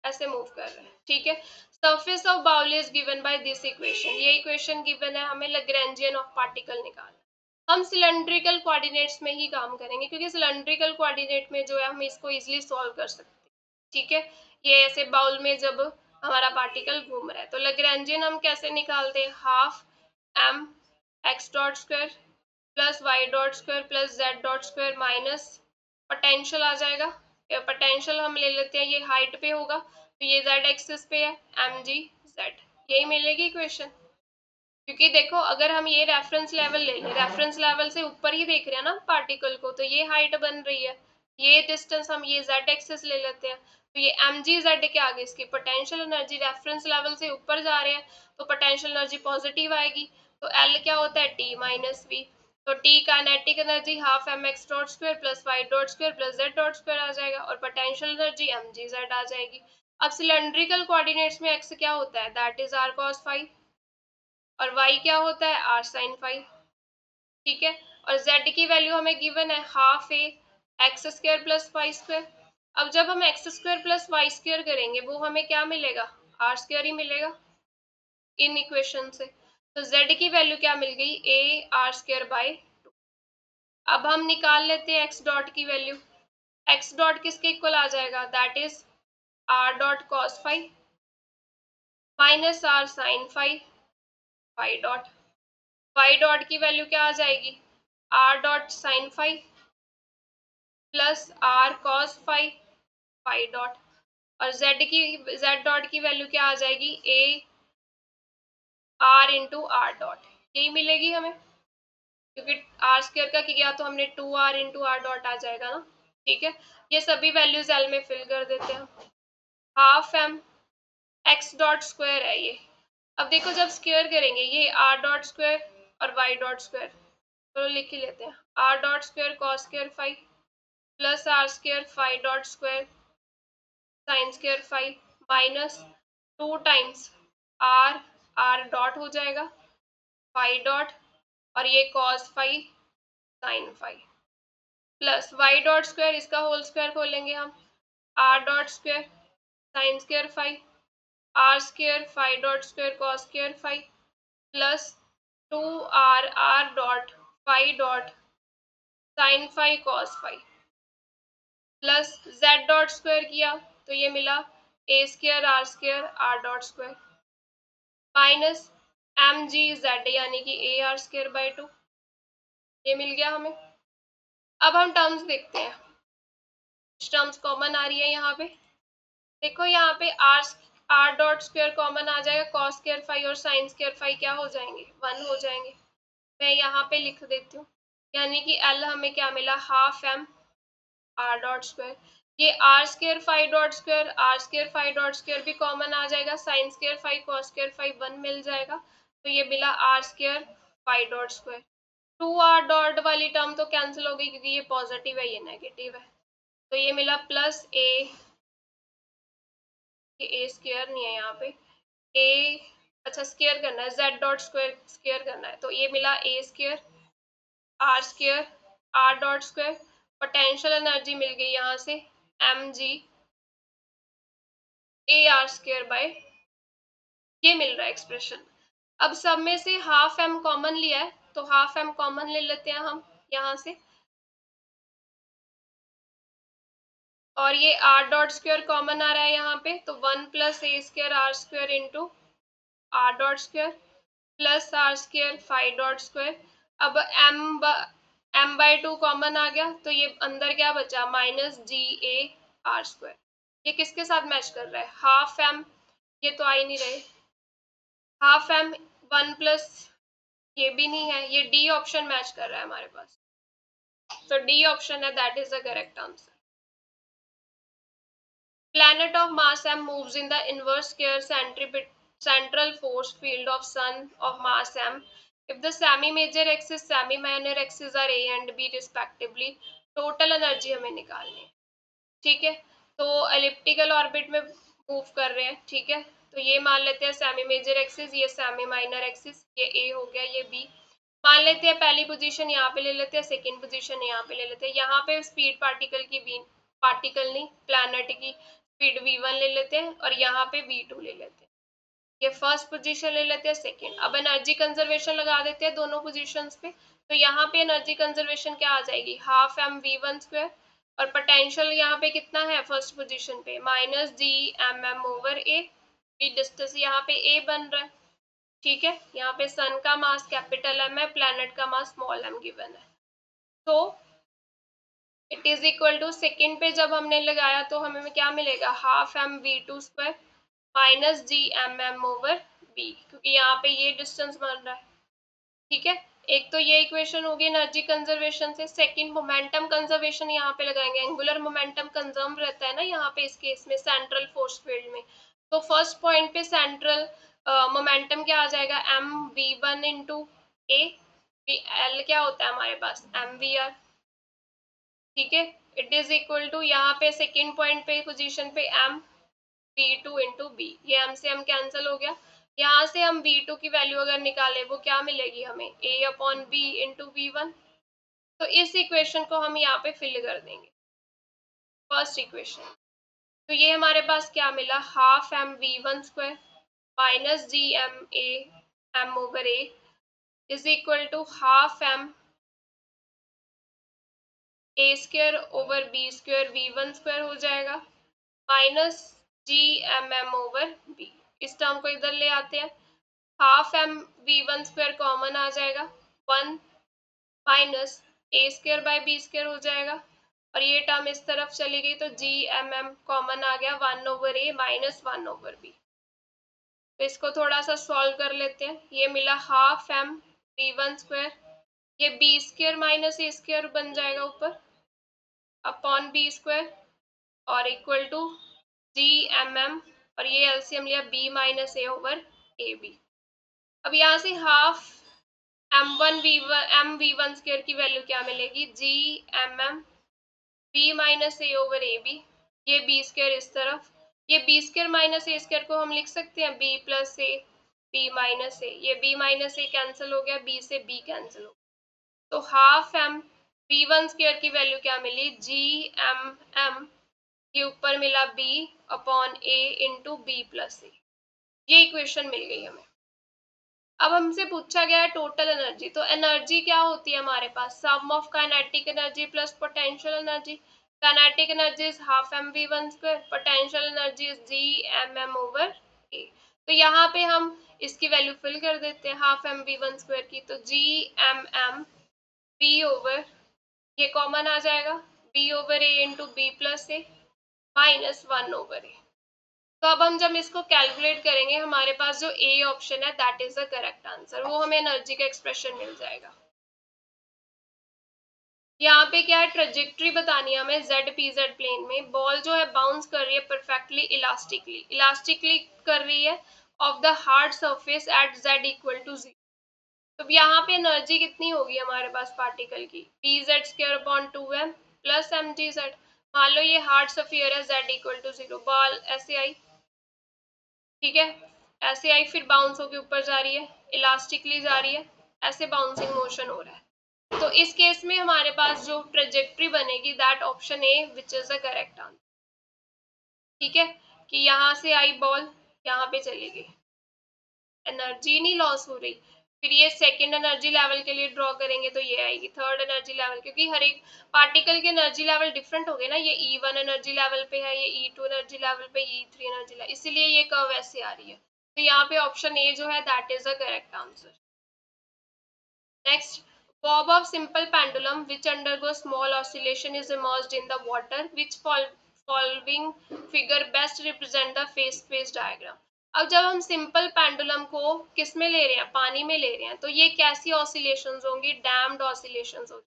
ऐसे मूव कर रहा है, ठीक है, surface of bowl is given by this equation, ये इक्वेशन गिवन है, हमें लैग्रैन्जियन ऑफ पार्टिकल निकालना, हम सिलेंड्रिकल कोऑर्डिनेट्स में ही काम करेंगे, क्योंकि सिलेंड्रिकल कोऑर्डिनेट में जो है हम इसको इजीली सॉल्व कर सकते हैं, ठीक है, ये ऐसे बाउल में जब हमारा पार्टिकल घूम रहा है, तो लैग्रैन्जियन हम कैसे निकालते हैं, half m x.² plus y.² plus z.² minus potential आ जाएगा, पोटेंशियल हम ले लेते हैं, ये हाइट पे होगा, तो ये z एक्सिस पे है, mg/z, यही मिलेगी इक्वेशन, क्योंकि देखो अगर हम ये रेफरेंस लेवल ले लें, रेफरेंस लेवल से ऊपर ही देख रहे हैं ना पार्टिकल को, तो ये हाइट बन रही है, ये डिस्टेंस हम ये z एक्सिस ले लेते हैं, तो ये mg/z के आगे इसकी पोटेंशियल एनर्जी, रेफरेंस लेवल से ऊपर जा रहे हैं तो पोटेंशियल एनर्जी पॉजिटिव आएगी, तो L क्या होता है, T माइनस V, तो T kinetic energy half mx.² plus y.² plus z.² आ जाएगा, और पोटेंशियल एनर्जी mgz आ जाएगी। अब सिलेंड्रिकल कोऑर्डिनेट्स में x क्या होता है, that is r cos phi, और y क्या होता है, r sin phi, ठीक है, और z की वैल्यू हमें गिवन है half a x² plus y², अब जब हम x² प्लस y² करेंगे वो हमें क्या मिलेगा, r² ही मिलेगा इन इक्वेशन से, तो z की वैल्यू क्या मिल गई, a r²/2, अब हम निकाल लेते हैं x डॉट की वैल्यू, x डॉट किसके इक्वल आ जाएगा, that is r dot cos phi minus r sin phi, y dot, y dot की वैल्यू क्या आ जाएगी, r dot sin phi plus r cos phi, y dot, और z डॉट की वैल्यू क्या आ जाएगी, a r into r dot, यही मिलेगी हमें, क्योंकि r² का किया तो हमने 2r इंटू r डॉट आ जाएगा ना, ठीक है, ये सभी वैल्यूज एल में फिल कर देते हैं, half m x dot square है ये, अब देखो जब स्क्वायर करेंगे ये r डॉट स्क्वायर और y डॉट स्क्वायर, तो लिख ही लेते हैं, r dot square cos square phi plus r² phi dot square sine square phi minus 2 times r r dot हो जाएगा phi डॉट, और ये cos phi sin phi plus y dot square, इसका होल स्क्वायर खोलेंगे हम, r dot square sine square phi r² phi dot square cos square phi plus 2r r dot phi dot sine phi cos phi plus z dot square किया तो ये मिला a² r² r dot square, minus m g z यानी कि ए आर स्क्र बाय 2, ये मिल गया हमें। अब हम टर्म्स देखते हैं, टर्म्स कॉमन आ रही है यहाँ पे। देखो यहाँ पे आर डॉट स्क्वायर कॉमन आ जाएगा, कॉस स्क्वायर फाई और साइन स्क्वायर फाई क्या हो जाएंगे, 1 हो जाएंगे। मैं यहाँ पे लिख देती हूँ, यानी कि एल हमें क्या मिला, half m r dot square. ये r square phi dot square, r square phi dot square भी कॉमन आ जाएगा, sine square phi cos square phi 1 मिल जाएगा, तो ये मिला r square phi dot square. 2r dot वाली टर्म तो कैंसिल हो गई क्योंकि ये पॉजिटिव है, ये नेगेटिव है, तो ये मिला प्लस ए स्क्वायर नहीं है यहाँ पे, ए अच्छा स्क्वायर करना है, z डॉट स्क्वायर स्क्वायर करना है, तो ये मिला a square r dot square. Potential energy मिल गई यहाँ से m g a r square by, ये मिल रहा है एक्सप्रेशन। अब सब में से हाफ एम कॉमन लिया है, तो हाफ एम कॉमन ले लेते हैं हम यहाँ से, और ये आर डॉट स्क्वायर कॉमन आ रहा है यहाँ पे, तो 1 plus a square r square into r dot square plus r square five dot square. अब एम बाई 2 कॉमन आ गया, तो ये अंदर क्या बचा, minus g a r square. ये किसके साथ मैच कर रहा है, हाफ एम, ये तो आ ही नहीं रहे, हाफ एम 1 प्लस, ये भी नहीं है, ये डी ऑप्शन मैच कर रहा है हमारे पास, तो डी ऑप्शन है, that is the correct answer. Planet of mass m moves in the inverse square central force field of sun of mass m. If the semi-major axis, semi-minor axis are A and B respectively, total energy हमें निकालनी है, ठीक है। तो एलिप्टिकल ऑर्बिट में मूव कर रहे हैं, ठीक है, तो ये मान लेते हैं सेमी मेजर एक्सिस, ये सेमी माइनर एक्सिस, ये ए हो गया, ये बी मान लेते हैं। पहली पोजीशन यहाँ पे ले लेते हैं, सेकंड पोजीशन यहाँ पे ले लेते हैं। यहाँ पे स्पीड पार्टिकल की पार्टिकल नहीं प्लैनेट की स्पीड v1 ले लेते हैं, और यहाँ पे v2 ले लेते हैं। ये फर्स्ट पोजीशन ले लेते हैं, सेकंड। अब एनर्जी कंजर्वेशन लगा देते हैं दोनों पोजीशंस पे, तो यहाँ पे एनर्जी कंजर्वेशन क्या आ जाएगी, हाफ एम v1 स्क्वायर, और पोटेंशियल यहाँ पे कितना है फर्स्ट पोजीशन पे, minus g m m over a, distance यहाँ पे ए बन रहा है, ठीक है। यहाँ पे सन का मास कैपिटल एम है, प्लैनेट का मास स्मॉल एम गिवन है, तो it is equal to, second पे जब हमने लगाया तो हमें क्या मिलेगा, half m v two square minus g m m over b, क्योंकि यहाँ पे ये डिस्टेंस बन रहा है, ठीक है। एक तो ये इक्वेशन होगी एनर्जी कंजर्वेशन से। सेकंड मोमेंटम कंजर्वेशन यहाँ पे लगाएंगे, एंगुलर मोमेंटम कंजर्व रहता है ना यहाँ पे इस केस में सेंट्रल फोर्स फील्ड में, तो फर्स्ट पॉइंट पे सेंट्रल मोमेंटम क्या आ जाएगा, m v one into a, l क्या होता है हमारे पास एम वी आर, ठीक है। इट इज इक्वल टू यहाँ पे सेकेंड पॉइंट पे पोजीशन पे m v two into b, ये एम से एम कैंसिल हो गया। यहाँ से हम v2 की वैल्यू अगर निकाले वो क्या मिलेगी हमें, a upon B into v1, तो इस इक्वेशन को हम यहाँ पे फिल कर देंगे, फर्स्ट इक्वेशन। तो ये हमारे पास क्या मिला, half m v1 square minus g m a m over a is equal to half m a square over b square v1 square हो जाएगा, minus g m m over b. इस टर्म को इधर ले आते हैं, half m v1 square common आ जाएगा, 1 minus a square by b square हो जाएगा, और ये टर्म इस तरफ चली गई तो जी एम एम कॉमन आ गया, 1 ओवर ए माइनस 1 ओवर बी। तो इसको थोड़ा सा सॉल्व कर लेते हैं, ये मिला हाफ एम v1 स्क्वायर, ये b square minus a square बन जाएगा ऊपर अपॉन बी स्क्वायर, और equal to g m m, और ये एलसीएम लिया b minus a over a b. अब यहाँ से half m v one square की वैल्यू क्या मिलेगी, g m m b minus a over a b, ये बी स्क्र इस तरफ, ये b square minus a square को हम लिख सकते हैं b plus a b minus a, ये बी माइनस ए कैंसिल हो गया, बी से बी कैंसिल हो गया, तो half m v one square की वैल्यू क्या मिली, जी एम एम, ये ऊपर मिला b upon a into b plus a, ये इक्वेशन मिल गई हमें। अब हमसे पूछा गया है टोटल एनर्जी, तो एनर्जी क्या होती है हमारे पास, sum of kinetic energy plus potential energy. Kinetic energy is half m v one square, potential energy is g m m over a. तो यहाँ पे हम इसकी वैल्यू फिल कर देते हैं, half m v one square की, तो g m m b over, ये कॉमन आ जाएगा, b over a into b plus a minus one over a. तो अब हम जब इसको कैलकुलेट करेंगे, हमारे पास जो ए ऑप्शन है that is the correct answer, वो हमें एनर्जी का एक्सप्रेशन मिल जाएगा। यहाँ पे क्या है, ट्रेजेक्ट्री बतानी है हमें जेड पी जेड प्लेन में, बॉल जो है बाउंस कर रही है परफेक्टली इलास्टिकली कर रही है off the hard surface at z equal to 0। तो यहाँ पे एनर्जी कितनी होगी हमारे पास पार्टिकल की, p z square upon 2m plus m g z. मान लो ये हार्ड सफियर है, जेड इक्वल टू 0, बॉल ऐसे आई, ठीक है, ऐसे आई, फिर बाउंस होके ऊपर जा रही है, इलास्टिकली जा रही है, ऐसे बाउंसिंग मोशन हो रहा है। तो इस केस में हमारे पास जो ट्रेजेक्ट्री बनेगी that option A which is the correct answer. ठीक है, कि यहाँ से आई बॉल, यहाँ पे चली गई, एनर्जी नहीं लॉस हो रही। फिर ये सेकंड एनर्जी लेवल के लिए ड्रॉ करेंगे तो ये आएगी थर्ड एनर्जी लेवल, क्योंकि हर एक पार्टिकल के एनर्जी लेवल डिफरेंट हो गए ना, ये E1 एनर्जी लेवल पे है, ये E2 एनर्जी लेवल पे, E3 एनर्जी लेवल, इसीलिए ये कर्व ऐसे आ रही है। तो यहाँ पे ऑप्शन ए जो है that is the correct answer. Next, bob of simple pendulum which undergoes small oscillation is immersed in the water. Which following figure best represent the phase diagram? अब जब हम सिंपल पेंडुलम को किस में ले रहे हैं, पानी में ले रहे हैं, तो ये कैसी ऑसिलेशंस होंगी, डैम्ड ऑसिलेशंस होगी।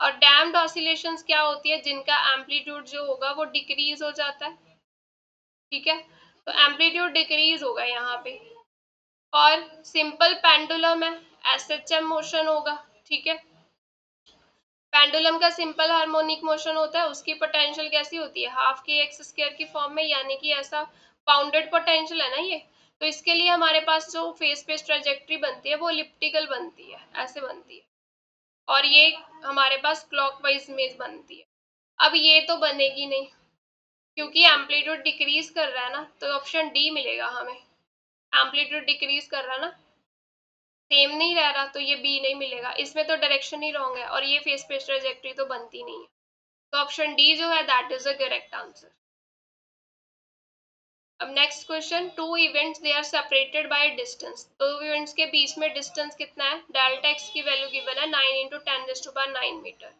और डैम्ड ऑसिलेशंस क्या होती है, जिनका एम्पलीट्यूड जो होगा वो डिक्रीज हो जाता है। ठीक है, तो एम्पलीट्यूड डिक्रीज होगा यहाँ पे। और सिंपल पेंडुलम है, एसएचएम मोशन होगा। ठीक है, पेंडुलम का सिंपल हार्मोनिक मोशन होता है, उसकी पोटेंशियल कैसी होती है, हाफ के एक्स स्क्वायर की फॉर्म में, यानी कि ऐसा बाउंडेड पोटेंशियल है ना ये। तो इसके लिए हमारे पास जो फेस पे ट्रेजेक्ट्री बनती है वो इलिप्टिकल बनती है, ऐसे बनती है, और ये हमारे पास क्लॉकवाइज में बनती है। अब ये तो बनेगी नहीं, क्योंकि एम्पलीट्यूड डिक्रीज कर रहा है ना, तो ऑप्शन डी मिलेगा हमें। एम्पलीट्यूड डिक्रीज कर रहा ना, सेम नहीं रह रहा, तो ये बी नहीं मिलेगा, इसमें तो डायरेक्शन ही रॉन्ग है, और ये फेस पे ट्रेजेक्ट्री तो बनती नहीं है। तो ऑप्शन डी जो है that is the correct answer. अब next question, two events they are separated by distance, दो इवेंट्स के बीच में डिस्टेंस कितना है, डेल्टा एक्स की वैल्यू गिवन है 9 into 10⁻9 metre.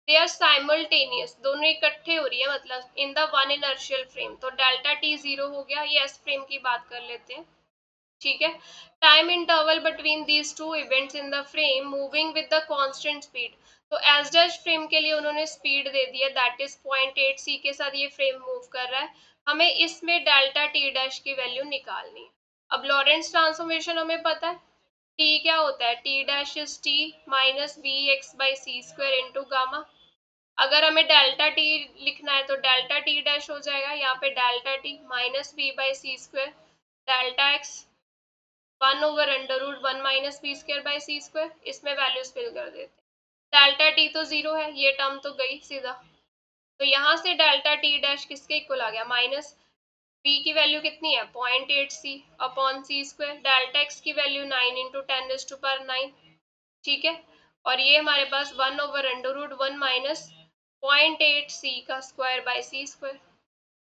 They are simultaneous, दोनों इकट्ठे हो रही है, मतलब in the one inertial frame, तो डेल्टा टी 0 हो गया, ये एस फ्रेम की बात कर लेते हैं। ठीक है, time interval between these two events in the frame moving with the constant speed, तो एस डैश फ्रेम के लिए उन्होंने स्पीड दे दी है दैट इज 0.8 सी के साथ ये फ्रेम मूव कर रहा है, हमें इसमें डेल्टा टी डैश की वैल्यू निकालनी है। अब लॉरेंस ट्रांसफॉर्मेशन हमें पता है, टी क्या होता है, t dash is t minus b x by c square into gamma. अगर हमें डेल्टा टी लिखना है तो डेल्टा टी डैश हो जाएगा, यहाँ पे delta t minus b by c square, delta x 1/√1 minus b square by c square, इसमें वैल्यूज फिल कर देते हैं। डेल्टा टी तो 0 है, ये टर्म तो गई सीधा, तो यहाँ से डेल्टा टी डैश किसके इक्वल आ गया, माइनस बी की वैल्यू कितनी है 0.8 सी upon c square, delta x की वैल्यू 9 इंटू 10⁻9। ठीक है, और ये हमारे पास 1/√1 माइनस 0.8 सी का स्क्वायर बाई सी स्क्वायर,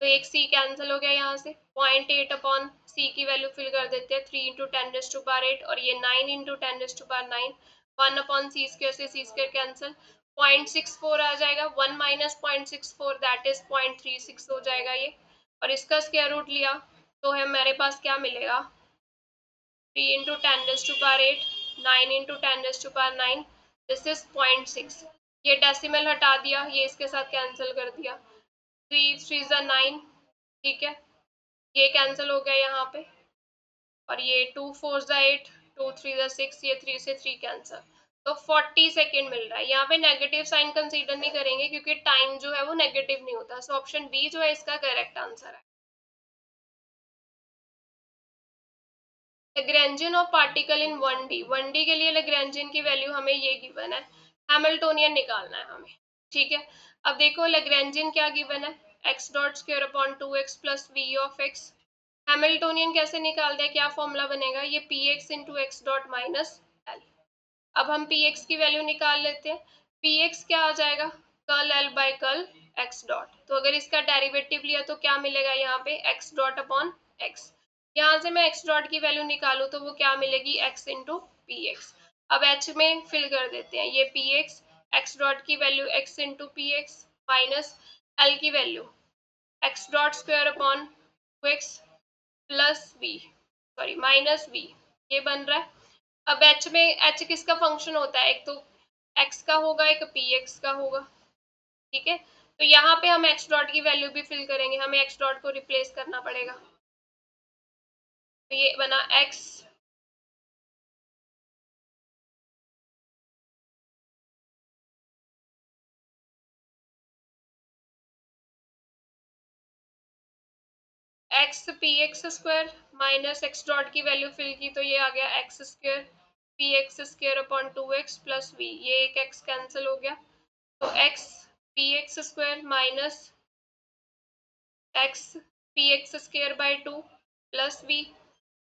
तो एक सी कैंसिल हो गया यहाँ से, 0.8 अपॉन सी की वैल्यू फिल कर देते हैं 3 इंटू 10⁻8, और ये 9 इंटू 10⁻9, 1 अपॉन सी स्क्वायर से सी स्क्वायर कैंसिल, 0.64 आ जाएगा, 1 माइनस 0.64 दैट इज 0.36 हो जाएगा ये, और इसका स्क्वायर रूट लिया तो है हमारे पास क्या मिलेगा, 3 इंटू 10⁻8, 9 इंटू 10⁻9, दिस इज 0.6, ये डेसिमल हटा दिया, ये इसके साथ कैंसिल कर दिया, 3 3 9, ठीक है, ये कैंसिल हो गया यहाँ पे, और ये 2 4 8, 2 3 6, ये 3 से 3 कैंसिल, तो 40 सेकेंड मिल रहा है। यहाँ पे नेगेटिव साइन कंसीडर नहीं करेंगे क्योंकि टाइम जो है वो नेगेटिव नहीं होता, सो ऑप्शन बी जो है इसका करेक्ट आंसर है। Lagrangian of particle in 1D, 1D के लिए लैग्रैन्जियन की वैल्यू हमें ये गिवन है, हैमिल्टोनियन निकालना है हमें। ठीक है, अब देखो लैग्रैन्जियन क्या गिवन है, x dot square upon 2x plus v of x। Hamiltonian कैसे निकालते हैं, क्या फॉर्मूला बनेगा, ये p x into x dot minus l. अब हम पी एक्स की वैल्यू निकाल लेते हैं, पी एक्स क्या आ जाएगा, curl L by curl x dot, तो अगर इसका डेरिवेटिव लिया तो क्या मिलेगा यहाँ पे x डॉट अपॉन एक्स, यहाँ से मैं एक्स डॉट की वैल्यू निकालू तो वो क्या मिलेगी, एक्स इंटू पी एक्स। अब एच में फिल कर देते हैं, ये पी एक्स, एक्स डॉट की value x into p x minus l की value x dot square upon two x plus v, sorry minus v, ये बन रहा है। अब एच में, एच किसका फंक्शन होता है, एक तो एक्स का होगा, एक पी एक्स का होगा, ठीक है। तो यहाँ पे हम एक्स डॉट की वैल्यू भी फिल करेंगे, हमें एक्स डॉट को रिप्लेस करना पड़ेगा। तो ये बना x x p x square minus x dot की वैल्यू फिल की तो ये आ गया x square p x square upon two x plus v, ये एक एक्स कैंसिल हो गया, तो x p x square minus x p x square by two plus v.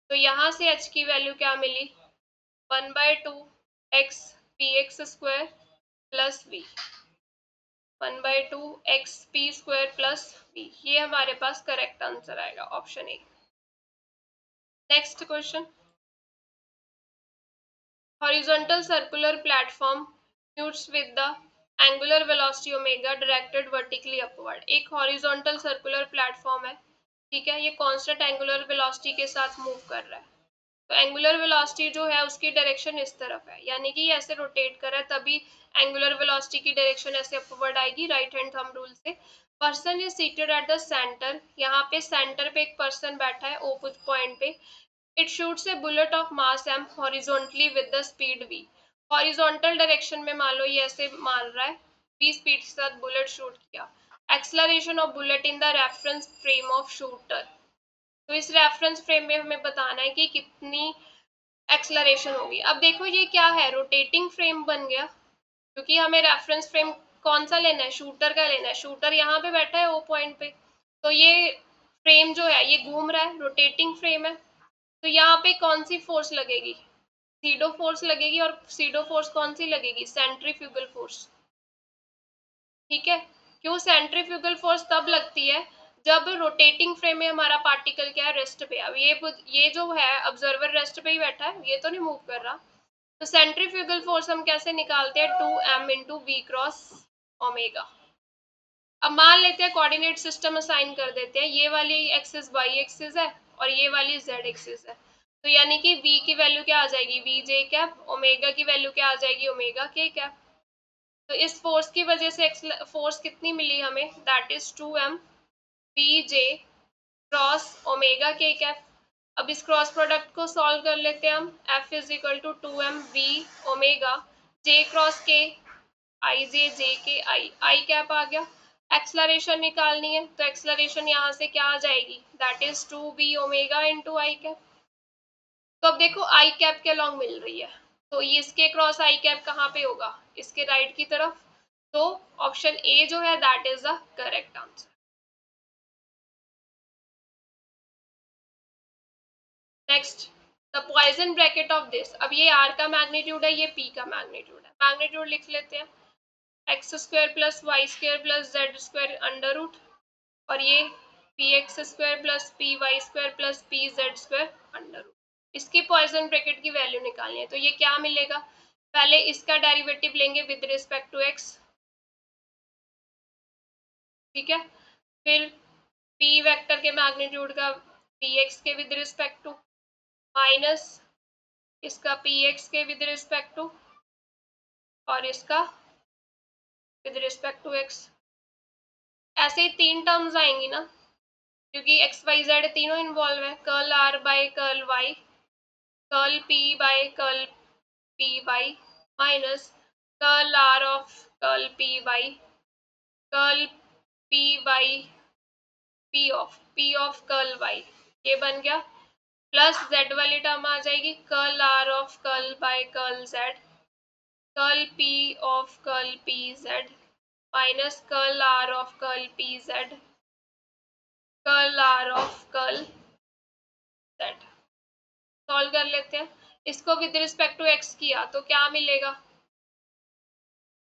तो यहाँ से एच की वैल्यू क्या मिली, 1/2 x p x square plus v, 1/2 x p square plus v, ये हमारे पास करेक्ट आंसर आएगा, option A. Next question, horizontal circular platform moves with the angular velocity omega directed vertically upward। एक horizontal circular platform है, ठीक है, ये constant angular velocity के साथ मूव कर रहा है। तो एंगुलर वेलोसिटी जो है उसकी डायरेक्शन इस तरफ है, यानी कि ऐसे रोटेट कर रहा है, तभी एंगुलर वेलोसिटी की डायरेक्शन ऐसे अपवर्ड आएगी राइट हैंड थंब रूल से। Person is seated at the centre, यहाँ पे सेंटर पे एक पर्सन बैठा है ओ कुछ पॉइंट पे। It shoots a bullet of mass m horizontally with the speed v, horizontal direction में मान लो ये ऐसे मान रहा है, वी स्पीड के साथ बुलेट शूट किया। Acceleration of bullet in the reference frame of shooter, तो इस रेफरेंस फ्रेम में हमें बताना है कि कितनी एक्सलरेशन होगी। अब देखो ये क्या है, रोटेटिंग फ्रेम बन गया, क्योंकि हमें रेफरेंस फ्रेम कौन सा लेना है, शूटर का लेना है। शूटर यहाँ पे बैठा है ओ पॉइंट पे, तो ये फ्रेम जो है ये घूम रहा है, रोटेटिंग फ्रेम है। तो यहाँ पे कौन सी फोर्स लगेगी, सीडो फोर्स लगेगी, और सीडो फोर्स कौन सी लगेगी, सेंट्रीफ्यूगल फोर्स, ठीक है। क्यों सेंट्रीफ्यूगल फोर्स तब लगती है जब रोटेटिंग फ्रेम में हमारा पार्टिकल क्या है, रेस्ट पे। अब ये जो है ऑब्जर्वर रेस्ट पे ही बैठा है, ये तो नहीं मूव कर रहा। तो सेंट्रीफ्यूगल फोर्स हम कैसे निकालते हैं, 2m into we cross omega. अब मान लेते हैं कोऑर्डिनेट सिस्टम असाइन कर देते हैं, ये वाली एक्सिस वाई एक्सिस है और ये वाली जेड एक्सिस है। तो यानी कि v की वैल्यू क्या आ जाएगी, वी जे कैप, ओमेगा की वैल्यू क्या आ जाएगी, ओमेगा के कैप। तो इस फोर्स की वजह से फोर्स कितनी मिली हमें, that is 2m v j cross omega k cap. अब इस क्रॉस प्रोडक्ट को सॉल्व कर लेते हैं हम, F is equal to 2m v omega j cross k, i जे जे के आई कैप आ गया। एक्सलरेशन निकालनी है तो एक्सलरेशन यहाँ से क्या आ जाएगी, that is 2b omega into I cap. तो अब देखो आई कैप के अलॉन्ग मिल रही है, तो ये इसके क्रॉस आई कैप कहाँ पे होगा, इसके राइट की तरफ। तो ऑप्शन ए जो है that is the correct answer. Next, the poison bracket of this, अब ये आर का मैग्नीट्यूड है, ये पी का मैग्नीट्यूड है। मैग्नीट्यूड लिख लेते हैं, x square plus y square plus z square under root, और ये p x square plus p y square plus p z square under root. इसकी पॉइजन ब्रैकेट की वैल्यू निकालनी है, तो ये क्या मिलेगा, पहले इसका डेरिवेटिव लेंगे विद रिस्पेक्ट टू एक्स, ठीक है। फिर पी वेक्टर के मैग्नीट्यूड का पी एक्स के विद रिस्पेक्ट टू माइनस इसका पी एक्स के विद रिस्पेक्ट टू और इसका विद रिस्पेक्ट टू एक्स। ऐसे ही तीन टर्म्स आएंगी ना, क्योंकि एक्स वाई जेड तीनों इन्वॉल्व है, curl r by curl y, curl p by curl p by minus curl r of curl p by curl p by p of curl y, ये बन गया। प्लस जेड वाली टर्म आ जाएगी, curl r of curl by curl z, curl p of curl p z minus curl r of curl p z, curl r of curl z. Solve कर लेते हैं, इसको विद रिस्पेक्ट टू एक्स किया तो क्या मिलेगा,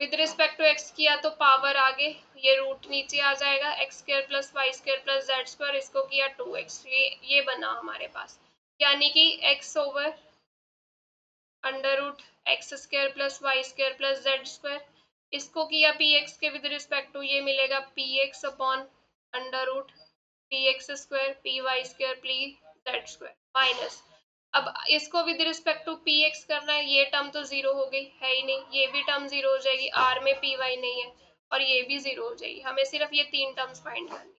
विद रिस्पेक्ट टू एक्स किया तो पावर आगे, ये रूट नीचे आ जाएगा, x square plus y square plus z square, इसको किया 2x, ये बना हमारे पास, यानी कि x over under root x square plus y square plus z square, इसको किया पी एक्स के विद रिस्पेक्ट टू, ये मिलेगा p x upon under root p x square p y square p z square minus, अब इसको with respect to p x करना है, ये टर्म तो जीरो हो गई है ही नहीं, ये भी टर्म जीरो हो जाएगी, आर में पी वाई नहीं है और ये भी जीरो हो जाएगी, हमें सिर्फ ये तीन टर्म्स फाइंड करनी,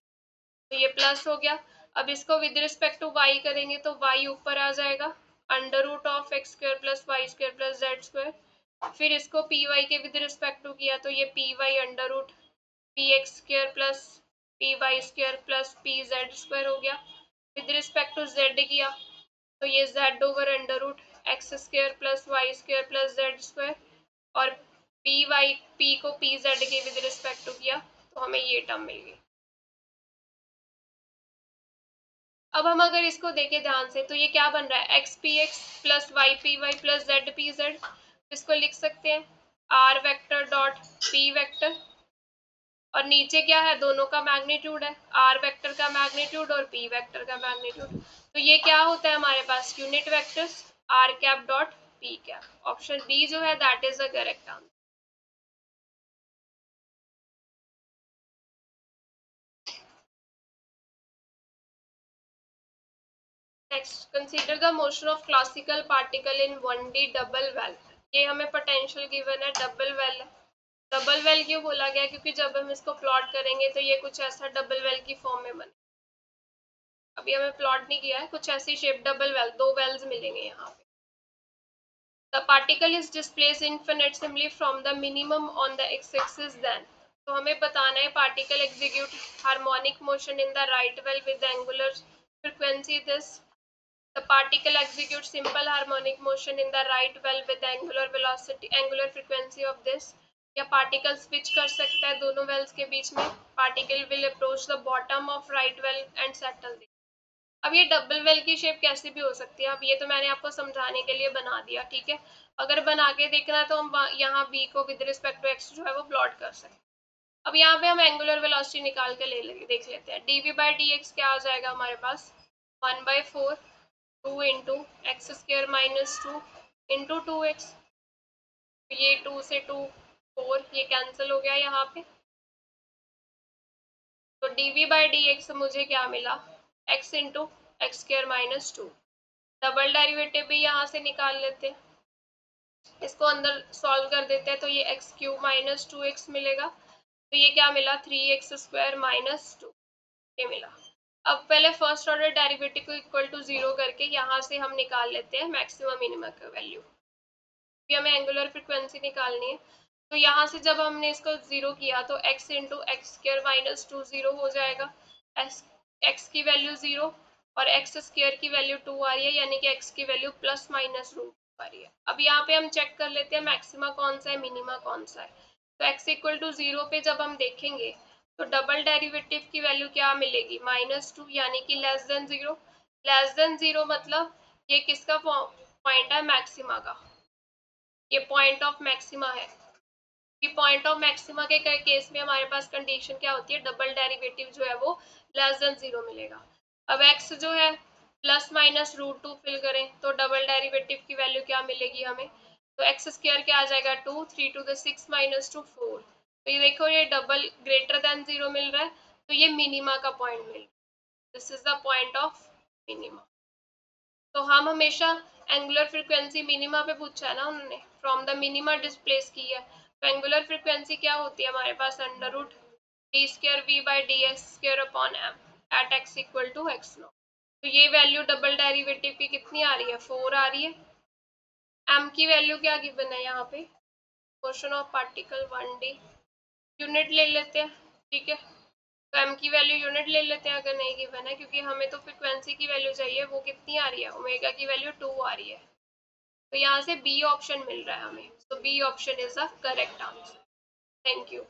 तो ये प्लस हो गया। अब इसको विद रिस्पेक्ट टू वाई करेंगे तो वाई ऊपर आ जाएगा, under root of x square plus y square plus z square, फिर इसको पी वाई के विद रिस्पेक्ट टू किया तो ये p y under root p x square plus p y square plus p z square हो गया, विद रिस्पेक्ट टू जेड किया तो ये z over under root x square plus y square plus z square, और पी वाई पी को पी जेड के विद रिस्पेक्ट टू किया तो हमें ये टर्म मिल गई। अब हम अगर इसको देखें ध्यान से तो ये क्या बन रहा है, x p x plus y p y plus z p z, इसको लिख सकते हैं r vector dot p vector, और नीचे क्या है, दोनों का मैग्नीट्यूड है, आर वेक्टर का मैग्नीट्यूड और पी वेक्टर का मैग्नीट्यूड, तो ये क्या होता है हमारे पास unit vectors r cap dot p cap, option b जो है that is the correct answer. Next, consider the motion of classical particle in 1D double well, ये हमें पोटेंशियल गिवन है, डबल वेल है, डबल वेल क्यों बोला गया, क्योंकि जब हम इसको प्लॉट करेंगे तो ये कुछ ऐसा डबल वेल की फॉर्म में बने, अभी हमें प्लॉट नहीं किया है, कुछ ऐसी शेप डबल वेल, दो वेल्स मिलेंगे यहाँ पे। The particle is displaced infinitesimally from the minimum on the x axis then, तो हमें बताना है particle executes harmonic motion in the right well with angular frequency this, the particle executes simple harmonic motion in the right well with angular velocity angular frequency of this, या पार्टिकल स्विच कर सकता है दोनों वेल्स के बीच में, particle will approach the bottom of right well and settle. अब ये डबल वेल की शेप कैसे भी हो सकती है, अब ये तो मैंने आपको समझाने के लिए बना दिया, ठीक है, अगर बना के देखना है तो हम यहाँ बी को विद रिस्पेक्ट टू एक्स जो है वो प्लॉट कर सकते हैं। अब यहाँ पे हम एंगुलर वेलोसिटी निकाल के देख लेते हैं, d v by d x क्या आ जाएगा हमारे पास, 1/4 2 into x square minus 2 into 2x, ये 2 से 2 4, ये कैंसिल हो गया यहाँ पे, तो d v by d x मुझे क्या मिला, x into x square minus 2, double derivative भी यहाँ से निकाल लेते हैं, इसको अंदर सॉल्व कर देते हैं तो ये एक्स क्यूब माइनस 2x मिलेगा, तो ये क्या मिला 3x स्क्वायर माइनस 2, ये मिला। अब पहले फर्स्ट ऑर्डर डेरिवेटिव को इक्वल टू 0 करके यहाँ से हम निकाल लेते हैं मैक्सिमम मिनिमम का वैल्यू, कि हमें एंगुलर फ्रिक्वेंसी निकालनी है, तो यहाँ से जब हमने इसको 0 किया तो x into x square minus 2 0 हो जाएगा, x की वैल्यू 0 और एक्स स्क्र की वैल्यू 2 आ रही है, यानी कि x की वैल्यू प्लस माइनस रूट आ रही है। अब यहाँ पे हम चेक कर लेते हैं मैक्सिमा कौन सा है मिनिमा कौन सा है, तो x इक्वल टू 0 पे जब हम देखेंगे तो डबल डेरिवेटिव की वैल्यू क्या मिलेगी -2, यानी कि लेस देन 0, लेस देन 0 मतलब ये किसका पॉइंट है, मैक्सिमा का, ये पॉइंट ऑफ मैक्सिमा है, कि पॉइंट ऑफ मैक्सिमा के केस में हमारे पास कंडीशन क्या होती है, डबल डेरिवेटिव जो है वो लेस देन 0 मिलेगा। अब x जो है प्लस माइनस √2 फिल करें तो डबल डेरिवेटिव की वैल्यू क्या मिलेगी हमें, तो एक्स स्क्वायर क्या आ जाएगा 2 3 टू द 6 माइनस 2 4, तो ये देखो ये डबल ग्रेटर देन 0 मिल रहा है, तो ये मिनिमा का पॉइंट मिल रहा है, this is the point of minima. तो हम हमेशा एंगुलर फ्रीक्वेंसी मिनिमा पे पूछा है ना उन्होंने, फ्रॉम द मिनिमा डिस्प्लेस की है, तो एंगुलर फ्रीक्वेंसी क्या होती है हमारे पास under root d square v by d x square upon m at x equal to x naught, तो ये वैल्यू डबल डेरिवेटिव की कितनी आ रही है 4 आ रही है, एम की वैल्यू क्या गिवन है यहाँ पे, motion of particle 1D, unit ले लेते हैं, ठीक है, तो एम की वैल्यू यूनिट ले लेते हैं अगर नहीं गिवन है, क्योंकि हमें तो फ्रिक्वेंसी की वैल्यू चाहिए, वो कितनी आ रही है ओमेगा की वैल्यू 2 आ रही है, तो यहाँ से बी ऑप्शन मिल रहा है हमें, तो B option is the correct answer. Thank you.